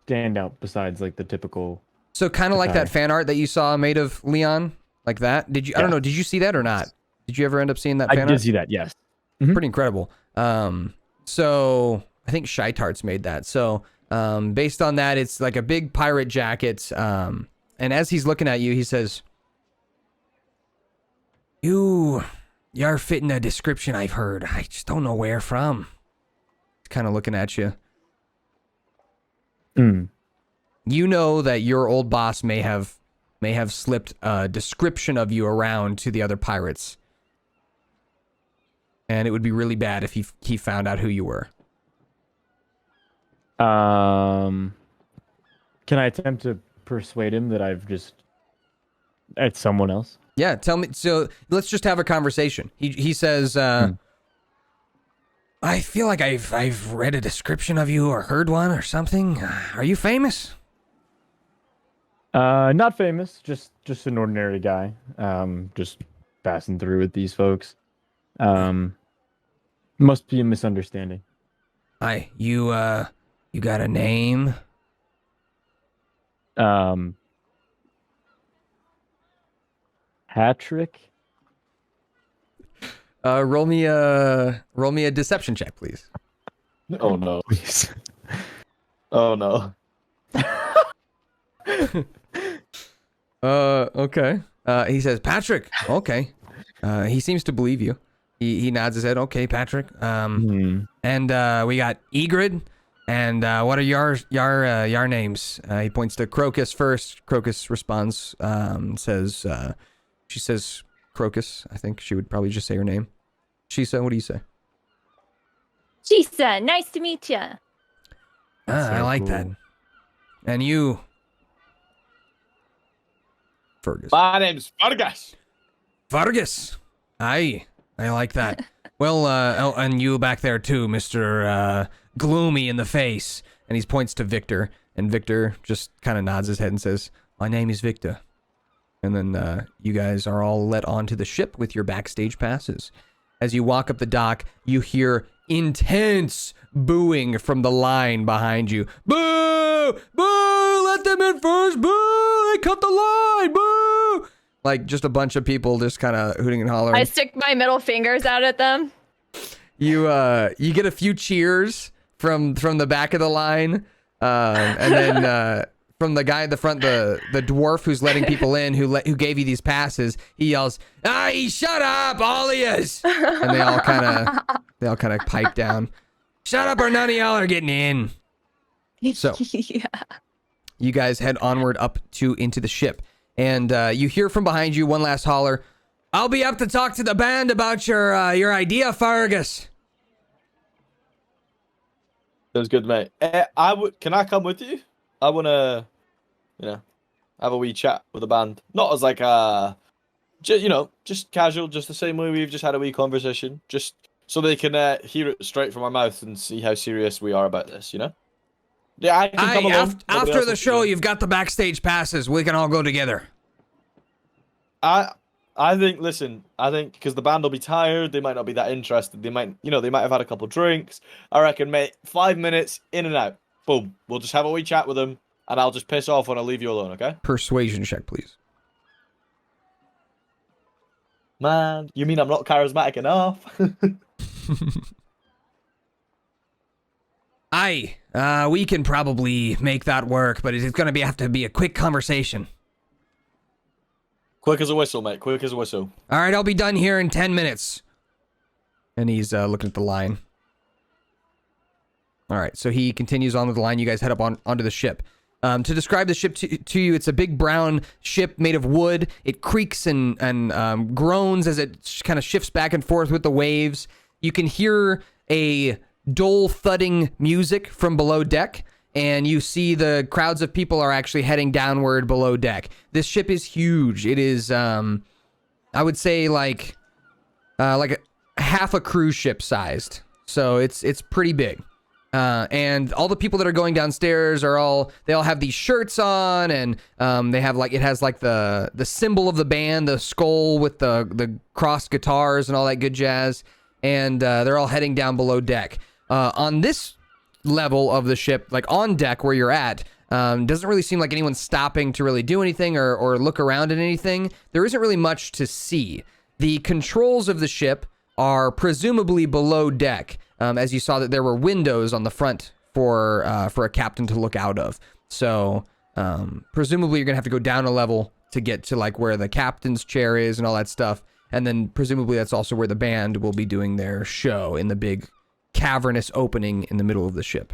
standout besides like the typical. So kind of like that fan art that you saw made of Leon, like that. Did you? I don't know. Did you see that or not? Did you ever end up seeing that fan art? I did see that. Yes. Pretty incredible. So I think Shy Tarts made that. So based on that, it's like a big pirate jacket. And as he's looking at you, he says, You're fitting a description I've heard. I just don't know where from." He's kind of looking at you. You know that your old boss may have slipped a description of you around to the other pirates. And it would be really bad if he found out who you were. Can I attempt to persuade him that it's someone else? Yeah, tell me. So let's just have a conversation. He says, "I feel like I've read a description of you or heard one or something. Are you famous?" Not famous, just an ordinary guy. Just passing through with these folks. Must be a misunderstanding. Hi, you got a name? Patrick? Roll me a deception check, please. Oh no. Please. Oh no. Okay. He says, "Patrick." Okay. He seems to believe you. He nods his head. "Okay, Patrick." And we got Egrid. And what are your names? He points to Crocus first. Crocus responds, says, she says Crocus. I think she would probably just say her name. Shisa, what do you say? Shisa, nice to meet you. I like that. And you? Fergus. My name's Vargas. Vargas. I like that. Well, and you back there too, Mr. Gloomy in the face. And he points to Victor. And Victor just kind of nods his head and says, "My name is Victor." And then you guys are all let onto the ship with your backstage passes. As you walk up the dock, you hear intense booing from the line behind you. "Boo! Boo! Let them in first! Boo! They cut the line! Boo!" Like just a bunch of people just kind of hooting and hollering. I stick my middle fingers out at them. You get a few cheers from the back of the line, and then from the guy at the front, the dwarf who's letting people in, who gave you these passes. He yells, "Hey, shut up, all of yous!" And they all kind of pipe down. "Shut up, or none of y'all are getting in." So Yeah. you guys head onward up into the ship, and you hear from behind you one last holler. "I'll be up to talk to the band about your idea, Fergus." That was good, mate. Can I come with you? I wanna, have a wee chat with the band. Not as like just casual, just the same way we've just had a wee conversation. Just so they can hear it straight from my mouth and see how serious we are about this. You know? Yeah, I can come along. After the show, you've got the backstage passes. We can all go together. I think, listen, because the band will be tired, they might not be that interested. They might have had a couple drinks. I reckon, mate, 5 minutes in and out. Boom. We'll just have a wee chat with them, and I'll just piss off when I leave you alone, okay? Persuasion check, please. Man, you mean I'm not charismatic enough? Aye, we can probably make that work, but it's gonna have to be a quick conversation. Quick as a whistle, mate. Quick as a whistle. All right, I'll be done here in 10 minutes. And he's looking at the line. All right, so he continues on with the line. You guys head up onto the ship. To describe the ship to you, it's a big brown ship made of wood. It creaks and groans as it kind of shifts back and forth with the waves. You can hear a dull thudding music from below deck, and you see the crowds of people are actually heading downward below deck. This ship is huge. It is, I would say like half a cruise ship sized. So it's pretty big. And all the people that are going downstairs they all have these shirts on, and they have it has the symbol of the band, the skull with the crossed guitars and all that good jazz. And they're all heading down below deck. On this level of the ship, like on deck where you're at, doesn't really seem like anyone's stopping to really do anything or look around at anything. There isn't really much to see. The controls of the ship are presumably below deck, as you saw that there were windows on the front for a captain to look out of. So presumably you're gonna have to go down a level to get to like where the captain's chair is and all that stuff. And then presumably that's also where the band will be doing their show, in the big cavernous opening in the middle of the ship.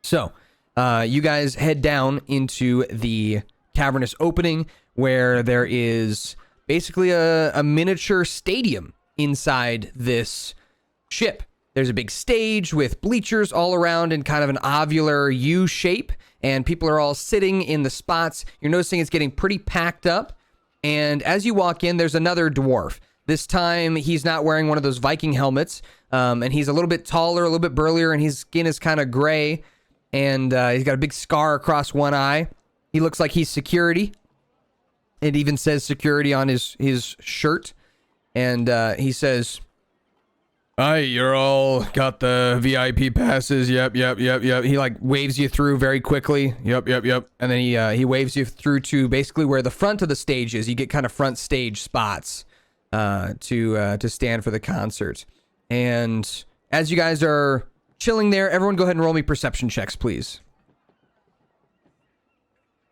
So you guys head down into the cavernous opening, where there is basically a miniature stadium inside this ship. There's a big stage with bleachers all around in kind of an ovular U shape, and people are all sitting in the spots. You're noticing it's getting pretty packed up, and as you walk in, there's another dwarf. This time, he's not wearing one of those Viking helmets, and he's a little bit taller, a little bit burlier, and his skin is kind of gray, and he's got a big scar across one eye. He looks like he's security. It even says security on his shirt, and he says, "Hi, you're all got the VIP passes. Yep. He like waves you through very quickly. Yep. And then he waves you through to basically where the front of the stage is. You get kind of front stage spots to stand for the concert. And as you guys are chilling there, everyone go ahead and roll me perception checks, please.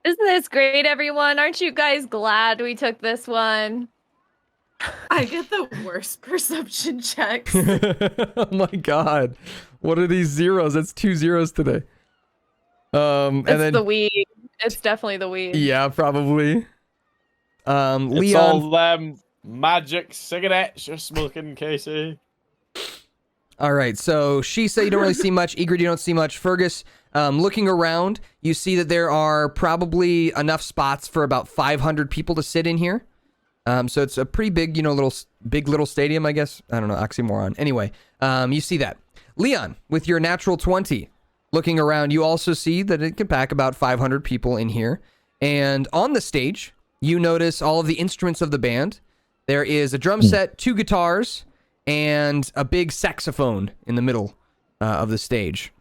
Isn't this great, everyone? Aren't you guys glad we took this one? I get the worst perception checks. Oh my god. What are these zeros? That's 2 zeros today. And then the weed. It's definitely the weed. Yeah, probably. It's Leon, all them magic cigarettes you're smoking, Casey. All right, so she said you don't really see much. Egrid, you don't see much. Fergus, looking around, you see that there are probably enough spots for about 500 people to sit in here. So it's a pretty big, little stadium, I guess. I don't know, oxymoron. Anyway, you see that. Leon, with your natural 20, looking around, you also see that it can pack about 500 people in here. And on the stage, you notice all of the instruments of the band. There is a drum set, 2 guitars, and a big saxophone in the middle of the stage,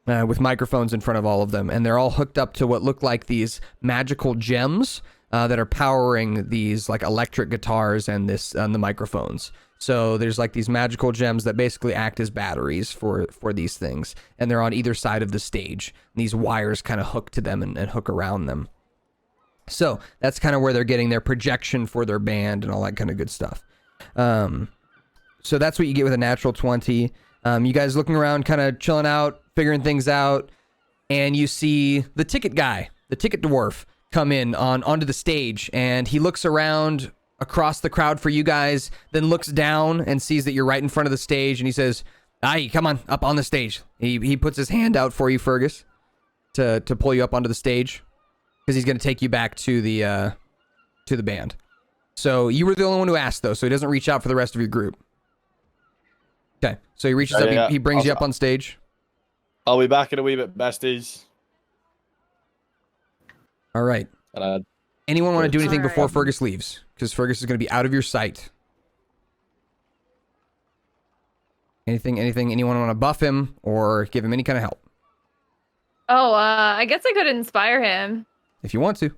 with microphones in front of all of them. And they're all hooked up to what look like these magical gems that are powering these like electric guitars and the microphones. So there's like these magical gems that basically act as batteries for these things. And they're on either side of the stage. And these wires kind of hook to them and hook around them. So that's kind of where they're getting their projection for their band and all that kind of good stuff. So that's what you get with a natural 20. You guys looking around, kind of chilling out, figuring things out, and you see the ticket guy, the ticket dwarf, come in onto the stage, and he looks around across the crowd for you guys, then looks down and sees that you're right in front of the stage, and he says, "Aye, come on, up on the stage." He puts his hand out for you, Fergus, to pull you up onto the stage, because he's going to take you back to the band. So you were the only one who asked, though, so he doesn't reach out for the rest of your group. Okay, so he reaches up, he brings you up on stage. I'll be back in a wee bit, besties. All right. Anyone want to do anything before Alright. Fergus leaves? Because Fergus is going to be out of your sight. Anything? Anyone want to buff him or give him any kind of help? Oh, I guess I could inspire him. If you want to.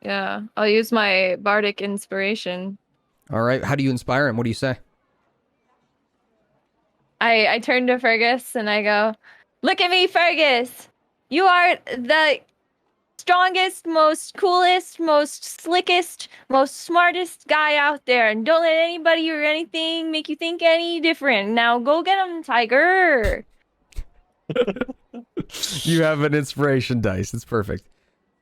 Yeah, I'll use my bardic inspiration. All right. How do you inspire him? What do you say? I turn to Fergus and I go, "Look at me, Fergus! You are the strongest, most coolest, most slickest, most smartest guy out there. And don't let anybody or anything make you think any different. Now go get him, Tiger." You have an inspiration dice. It's perfect.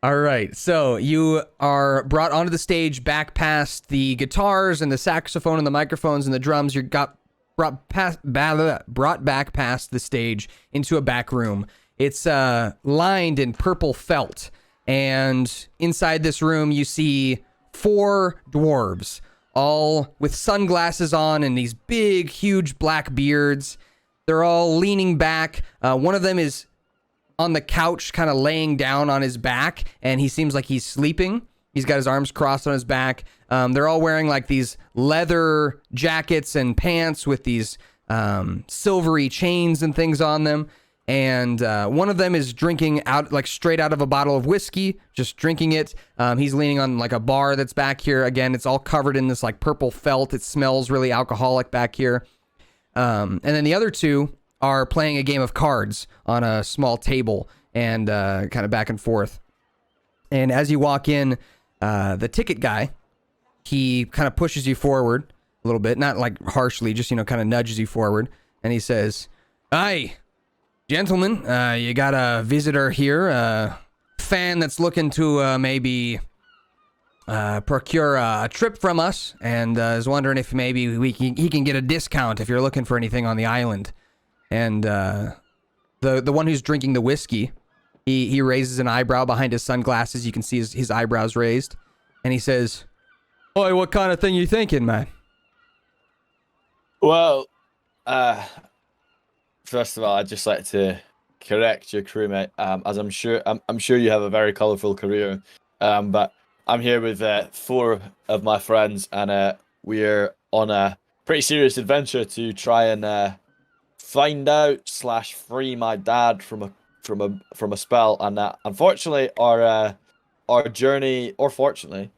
All right. So you are brought onto the stage, back past the guitars and the saxophone and the microphones and the drums. You got brought back past the stage into a back room. It's lined in purple felt. And inside this room, you see 4 dwarves, all with sunglasses on and these big, huge black beards. They're all leaning back. One of them is on the couch, kind of laying down on his back, and he seems like he's sleeping. He's got his arms crossed on his back. They're all wearing like these leather jackets and pants with these silvery chains and things on them. And one of them is drinking out, like straight out of a bottle of whiskey, just drinking it. He's leaning on like a bar that's back here. Again, it's all covered in this like purple felt. It smells really alcoholic back here. And then the other 2 are playing a game of cards on a small table and kind of back and forth. And as you walk in, the ticket guy, he kind of pushes you forward a little bit, not like harshly, just, you know, kind of nudges you forward. And he says, "Hey, gentlemen, you got a visitor here, a fan that's looking to maybe procure a trip from us and is wondering if maybe he can get a discount if you're looking for anything on the island." And the one who's drinking the whiskey, he raises an eyebrow behind his sunglasses. You can see his eyebrows raised. And he says, "Oi, what kind of thing you thinking, man?" Well, first of all, I'd just like to correct your crewmate, as I'm sure you have a very colourful career, but I'm here with 4 of my friends, and we're on a pretty serious adventure to try and find out / free my dad from a spell. And unfortunately, our journey, or fortunately,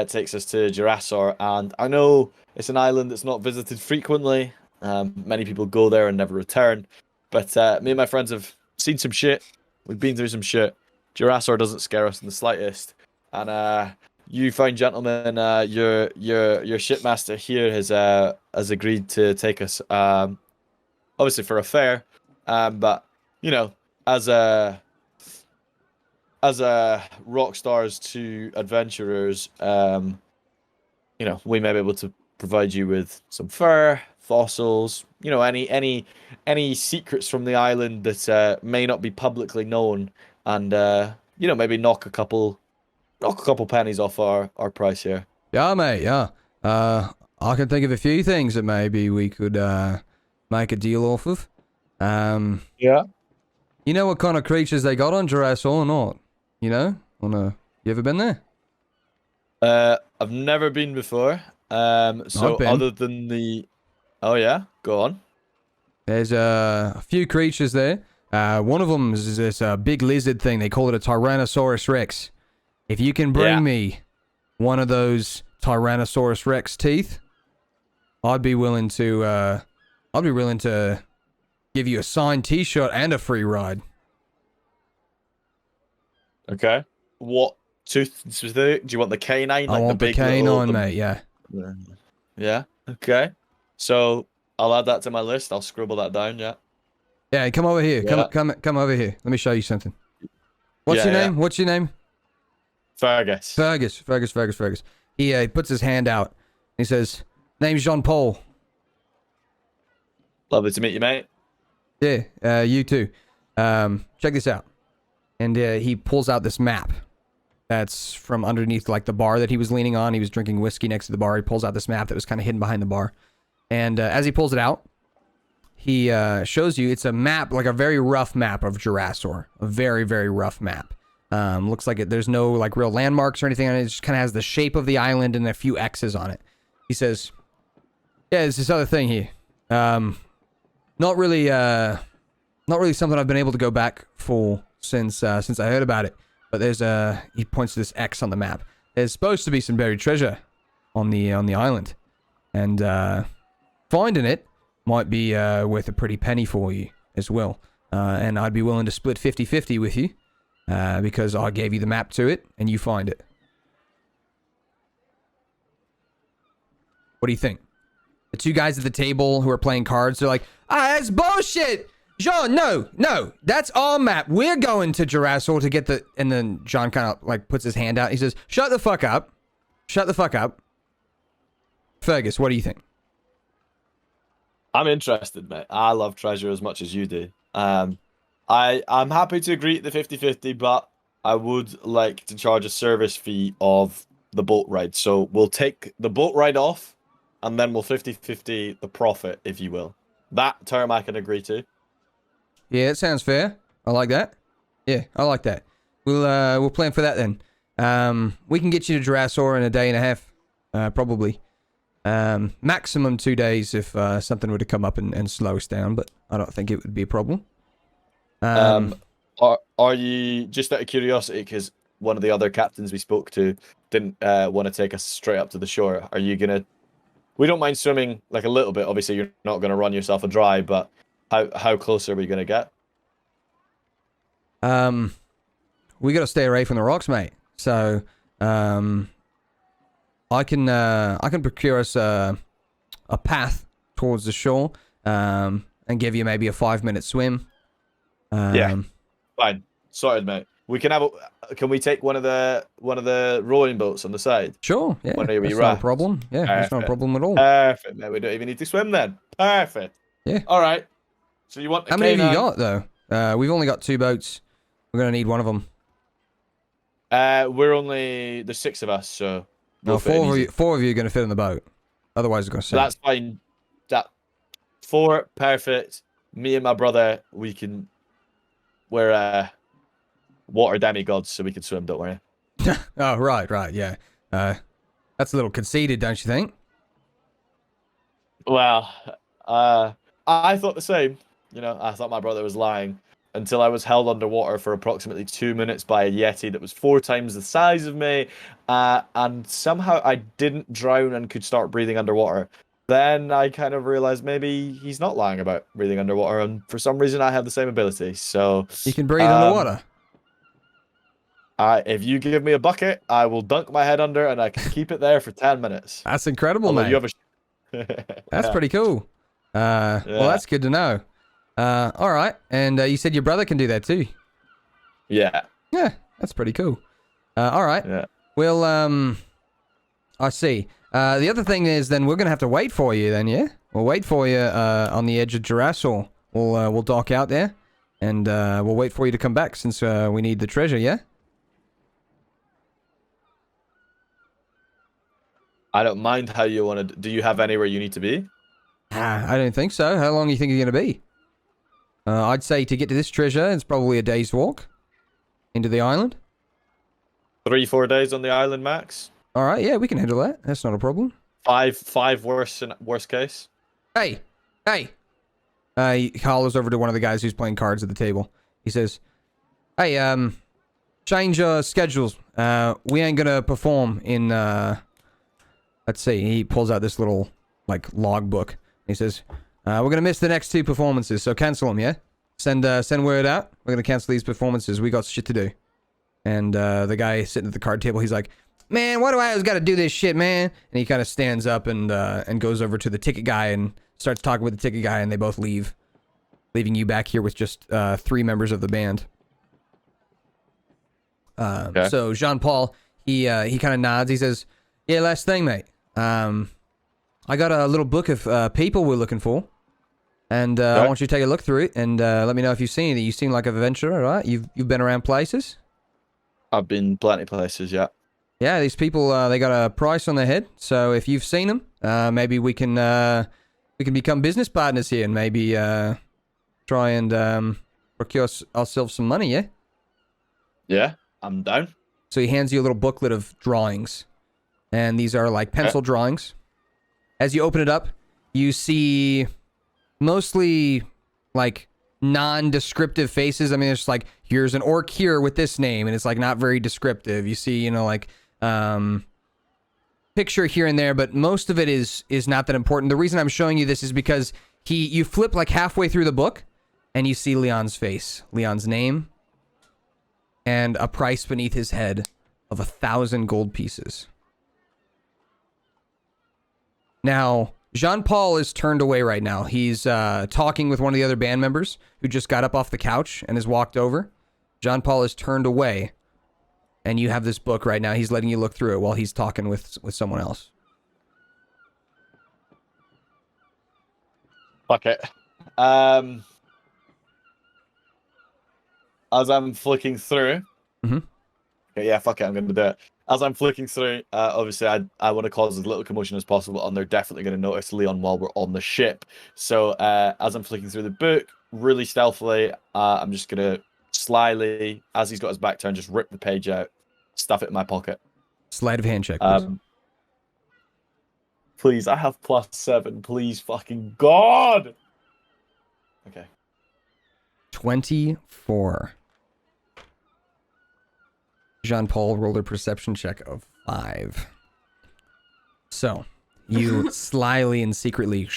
takes us to Jurassor. And I know it's an island that's not visited frequently. Many people go there and never return. But me and my friends have seen some shit. We've been through some shit. Jurassor doesn't scare us in the slightest. And you fine gentlemen, your shipmaster here has agreed to take us, obviously for a fare, but you know, as rock stars to adventurers, you know, we may be able to provide you with some fur, fossils, you know, any secrets from the island that may not be publicly known, and you know, maybe knock a couple pennies off our price here. Yeah, mate, yeah. I can think of a few things that maybe we could make a deal off of. Yeah. You know what kind of creatures they got on Jurassor or not? You know? You ever been there? I've never been before. So other than the... Oh yeah? Go on. There's a few creatures there. One of them is this big lizard thing. They call it a Tyrannosaurus Rex. If you can bring me one of those Tyrannosaurus Rex teeth, I'd be willing to give you a signed T-shirt and a free ride. Okay. What tooth specific? Do you want the canine? I want the canine, mate. Yeah. Yeah. Okay. So I'll add that to my list. I'll scribble that down. Yeah. Yeah. Come over here. Yeah. Come over here. Let me show you something. What's your name? What's your name? Fergus. Fergus. He puts his hand out. He says, "Name's Jean Paul." Lovely to meet you, mate. Yeah, you too. Check this out. And he pulls out this map that's from underneath like the bar that he was leaning on. He was drinking whiskey next to the bar. He pulls out this map that was kind of hidden behind the bar. And as he pulls it out, he shows you. It's a map, like a very rough map of Jurassor. A very, very rough map. Looks like there's no like real landmarks or anything on it. It just kind of has the shape of the island and a few X's on it. He says, yeah, there's this other thing here. Not really something I've been able to go back for since I heard about it. But there's he points to this X on the map. There's supposed to be some buried treasure on the island. And finding it might be worth a pretty penny for you as well. And I'd be willing to split 50-50 with you because I gave you the map to it and you find it. What do you think? The two guys at the table who are playing cards, they're like, that's bullshit! Jean, no, that's our map. We're going to Jurassor to get the... And then Jean kind of like puts his hand out. He says, shut the fuck up. Shut the fuck up. Fergus, what do you think? I'm interested, mate. I love treasure as much as you do. I'm happy to agree to the 50-50, but I would like to charge a service fee of the boat ride. So we'll take the boat ride off, and then we'll 50-50 the profit, if you will. That term I can agree to. Yeah, it sounds fair. I like that. Yeah, I like that. We'll plan for that then. We can get you to Jurassor in a day and a half, probably. Maximum 2 days if something were to come up and slow us down, but I don't think it would be a problem. Are you, just out of curiosity, because one of the other captains we spoke to didn't want to take us straight up to the shore, are you gonna... We don't mind swimming like a little bit. Obviously, you're not going to run yourself dry, but how close are we going to get? We got to stay away from the rocks, mate. So, I can procure us a path towards the shore, and give you maybe a 5-minute swim. Yeah, fine, sorted, mate. We can have can we take one of the rowing boats on the side? Sure, yeah. That's not a problem. Yeah, that's not a problem at all. Perfect, mate. We don't even need to swim then. Perfect. Yeah. All right. So you want? How many have you got though? We've only got 2 boats. We're gonna need one of them. There's 6 of us, so no, 4 of you are gonna fit in the boat. Otherwise, it's gonna sink. That's fine. 4, perfect. Me and my brother, we're water demigods, so we can swim, don't worry. Oh, right, yeah. That's a little conceited, don't you think? Well, I thought the same. I thought my brother was lying until I was held underwater for approximately 2 minutes by a yeti that was 4 times the size of me, and somehow I didn't drown and could start breathing underwater. Then I kind of realized maybe he's not lying about breathing underwater, and for some reason I have the same ability. So you can breathe underwater. If you give me a bucket, I will dunk my head under, and I can keep it there for 10 minutes. That's incredible, mate. That's pretty cool. Well, that's good to know. All right, and you said your brother can do that too. Yeah. Yeah, that's pretty cool. All right. Yeah. Well, I see. The other thing is, then we're gonna have to wait for you. Then, yeah, we'll wait for you on the edge of Jurassor. We'll dock out there, and we'll wait for you to come back since we need the treasure. Yeah. I don't mind how you want to. Do you have anywhere you need to be? I don't think so. How long do you think you're gonna be? I'd say to get to this treasure, it's probably a day's walk into the island. 3-4 days on the island max. All right, yeah, we can handle that. That's not a problem. 5 worst case. Hey. He hollers over to one of the guys who's playing cards at the table. He says, "Hey, change your schedules. We ain't gonna perform in let's see." He pulls out this little like logbook. He says, "We're gonna miss the next 2 performances, so cancel them. Yeah, send word out. We're gonna cancel these performances. We got shit to do." And the guy sitting at the card table, he's like, "Man, why do I always got to do this shit, man?" And he kind of stands up and goes over to the ticket guy and starts talking with the ticket guy, and they both leave, leaving you back here with just 3 members of the band. Okay. So Jean-Paul, he kind of nods. He says, "Yeah, last thing, mate. I got a little book of people we're looking for, and I want you to take a look through it and let me know if you've seen anything. You seem like an adventurer, right? You've been around places." I've been plenty of places, yeah. Yeah, these people they got a price on their head. So if you've seen them, maybe we can we can become business partners here and maybe try and procure ourselves some money, yeah? Yeah, I'm down. So he hands you a little booklet of drawings. And these are like pencil drawings. As you open it up, you see mostly like non-descriptive faces. I mean, it's like, here's an orc here with this name, and it's like not very descriptive. You see, like picture here and there, but most of it is not that important. The reason I'm showing you this is because you flip like halfway through the book, and you see Leon's face, Leon's name, and a price beneath his head of 1,000 gold pieces. Now, Jean-Paul is turned away right now. He's talking with one of the other band members who just got up off the couch and has walked over. Jean-Paul is turned away, and you have this book right now. He's letting you look through it while he's talking with someone else. Fuck it. As I'm flicking through. Mm-hmm. Okay, yeah, fuck it, I'm going to do it. As I'm flicking through, obviously I want to cause as little commotion as possible, and they're definitely going to notice Leon while we're on the ship. So as I'm flicking through the book, really stealthily, I'm just going to slyly, as he's got his back turned, just rip the page out, stuff it in my pocket. Sleight of hand check, please. Please, I have +7. Please, fucking God! Okay. 24. Jean-Paul rolled a perception check of 5. So, you slyly and secretly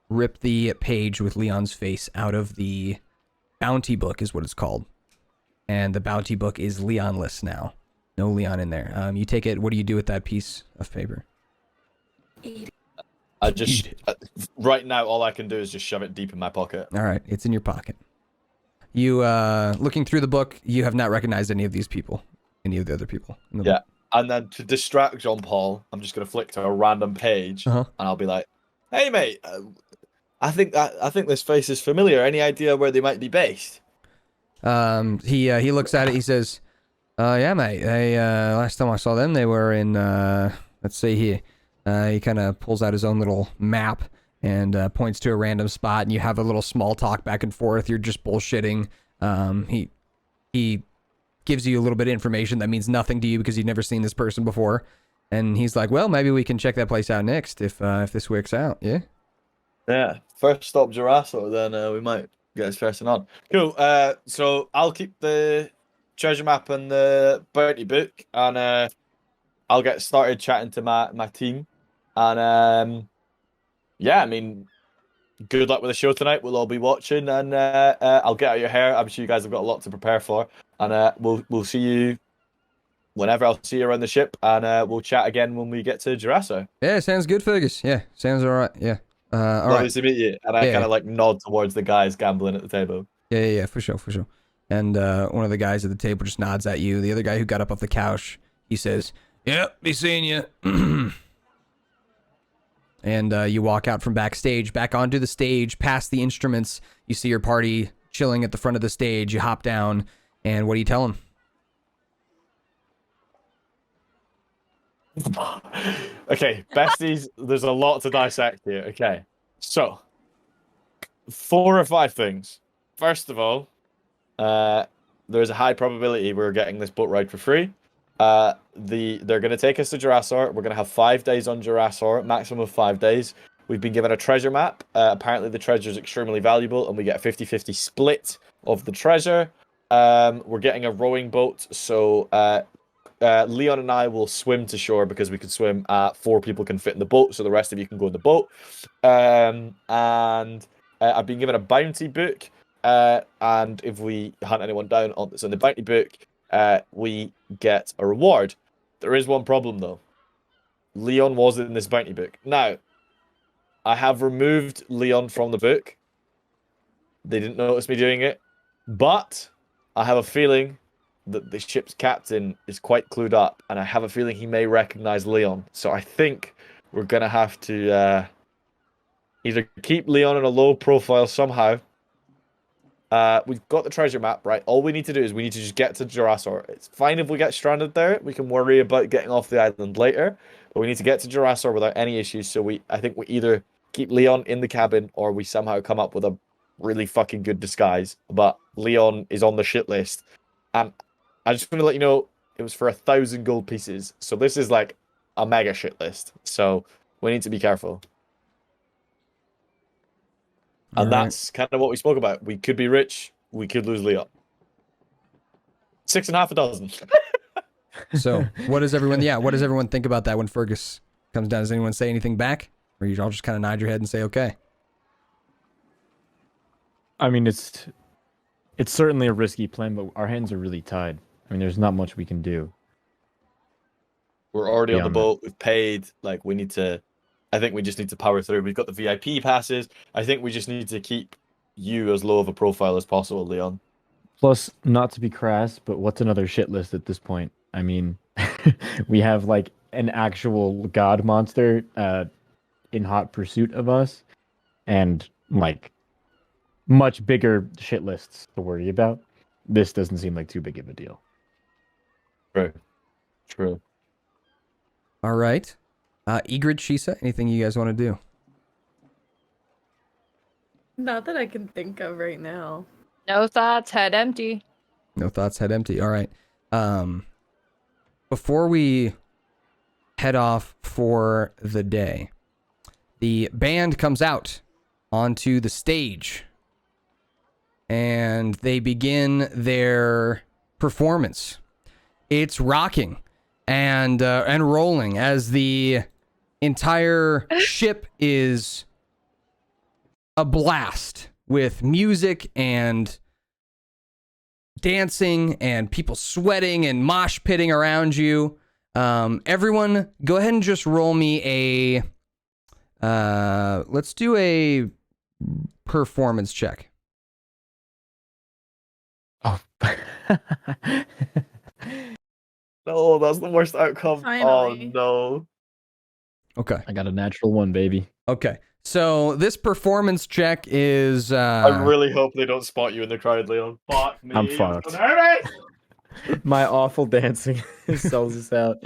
rip the page with Leon's face out of the bounty book, is what it's called. And the bounty book is Leonless now. No Leon in there. You take it, what do you do with that piece of paper? I just, right now, all I can do is just shove it deep in my pocket. All right, it's in your pocket. You, looking through the book, you have not recognized any of these people. Any of the other people. Yeah, and then to distract Jean-Paul, I'm just gonna flick to a random page, and I'll be like, "Hey, mate, I think this face is familiar. Any idea where they might be based?" He looks at it. He says, "Yeah, mate. They last time I saw them, they were in let's see here." He kind of pulls out his own little map and points to a random spot, and you have a little small talk back and forth. You're just bullshitting. He gives you a little bit of information that means nothing to you because you've never seen this person before. And he's like, well, maybe we can check that place out next if this works out, yeah? Yeah, first stop Jurassor, then we might get this person on. Cool, so I'll keep the treasure map and the bounty book, and I'll get started chatting to my team. And yeah, I mean, good luck with the show tonight. We'll all be watching, and I'll get out your hair. I'm sure you guys have got a lot to prepare for. And we'll see you whenever. I'll see you around the ship, and we'll chat again when we get to Jurassor. Yeah, sounds good, Fergus. Yeah, sounds all right. Yeah. All Lovely right. to meet you. And I kind of like nod towards the guys gambling at the table. Yeah, for sure. And one of the guys at the table just nods at you. The other guy who got up off the couch, he says, "Yep, be seeing you." And you walk out from backstage, back onto the stage, past the instruments. You see your party chilling at the front of the stage. You hop down, and what do you tell them? Okay, besties, there's a lot to dissect here. Okay, so 4 or 5 things. First of all, there's a high probability we're getting this boat ride for free. They're going to take us to Jurassor. We're going to have 5 days on Jurassor, maximum of 5 days. We've been given a treasure map. Apparently the treasure is extremely valuable, and we get a 50-50 split of the treasure. We're getting a rowing boat, so Leon and I will swim to shore because we can swim. 4 people can fit in the boat, so the rest of you can go in the boat. And I've been given a bounty book, and if we hunt anyone down that's in the bounty book, we get a reward. There is one problem though. Leon was in this bounty book. Now, I have removed Leon from the book. They didn't notice me doing it, but I have a feeling that the ship's captain is quite clued up, and I have a feeling he may recognize Leon. So I think we're gonna have to either keep Leon in a low profile somehow. We've got the treasure map, right? All we need to do is we need to just get to Jurassor. It's fine if we get stranded there. We can worry about getting off the island later. But we need to get to Jurassor without any issues. So I think we either keep Leon in the cabin, or we somehow come up with a really fucking good disguise. But Leon is on the shit list. And I just want to let you know, it was for 1,000 gold pieces. So this is like a mega shit list. So we need to be careful. And that's kind of what we spoke about. We could be rich. We could lose Leon. 6.5 dozen. So what does everyone think about that when Fergus comes down? Does anyone say anything back? Or you all just kind of nod your head and say, okay? I mean, it's certainly a risky plan, but our hands are really tied. I mean, there's not much we can do. We're already on the boat. We've paid. Like, we need to... I think we just need to power through. We've got the VIP passes. I think we just need to keep you as low of a profile as possible, Leon. Plus, not to be crass, but what's another shit list at this point? I mean, we have like an actual god monster in hot pursuit of us, and like much bigger shit lists to worry about. This doesn't seem like too big of a deal. True. All right. Egrid, Shisa, anything you guys want to do? Not that I can think of right now. No thoughts, head empty. No thoughts, head empty. All right. Before we head off for the day, the band comes out onto the stage and they begin their performance. It's rocking and rolling as the entire ship is a blast with music and dancing and people sweating and mosh pitting around you. Everyone, go ahead and just roll me a... let's do a performance check. Oh. No, that's the worst outcome. Finally. Oh, no. Okay. I got a natural one, baby. Okay. So this performance check is... I really hope they don't spot you in the crowd, Leon. Fuck me. I'm fucked. So nervous! My awful dancing sells us out.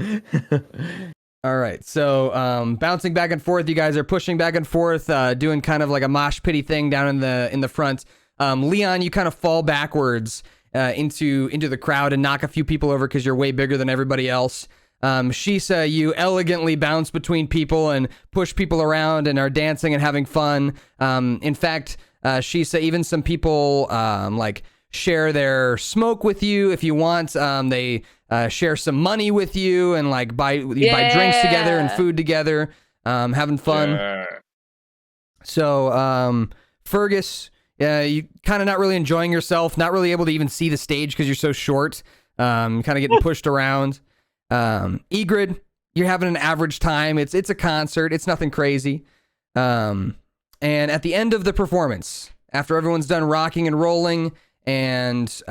All right. So bouncing back and forth, you guys are pushing back and forth, doing kind of like a mosh pity thing down in the front. Leon, you kind of fall backwards into the crowd and knock a few people over because you're way bigger than everybody else. Shisa, you elegantly bounce between people and push people around and are dancing and having fun. In fact, Shisa, even some people like share their smoke with you if you want. They share some money with you and like buy drinks together and food together, having fun. Yeah. So Fergus, you kind of not really enjoying yourself, not really able to even see the stage because you're so short. Kind of getting pushed around. Egrid, you're having an average time. It's a concert. It's nothing crazy. And at the end of the performance, after everyone's done rocking and rolling, and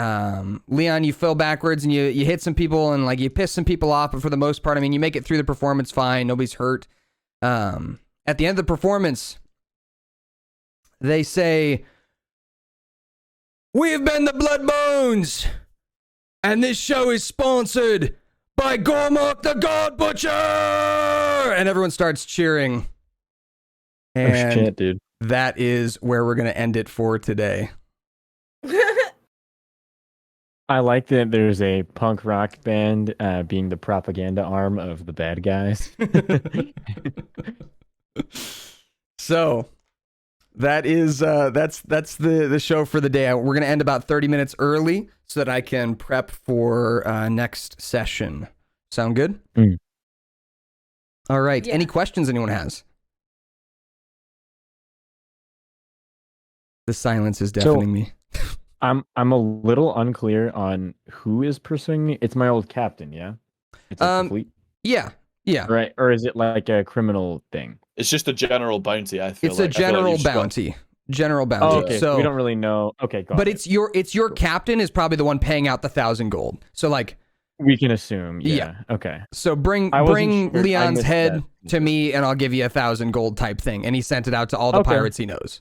Leon, you fell backwards and you hit some people and like you piss some people off, but for the most part, I mean, you make it through the performance fine. Nobody's hurt. At the end of the performance, they say, "We've been the Bloodbones, and this show is sponsored by Gormok the God Butcher!" And everyone starts cheering. And oh shit, dude. that is where we're going to end it for today. I like that there's a punk rock band being the propaganda arm of the bad guys. So that is that's the show for the day. We're going to end about 30 minutes early so that I can prep for next session. Sound good? Mm. All right. Yeah. Any questions anyone has? The silence is deafening me. I'm a little unclear on who is pursuing me. It's my old captain, yeah? It's like the fleet? Yeah. Right, or is it like a criminal thing? It's just a general bounty, I feel It's like. a general bounty. General bounty. Oh, okay. So we don't really know. Okay, got but it. it's your captain is probably the one paying out the 1,000 gold. So like We can assume. Yeah. Yeah. Okay. So bring I wasn't sure. I Leon's missed head that. to me and I'll give you 1,000 gold type thing. And he sent it out to all the Okay. pirates he knows.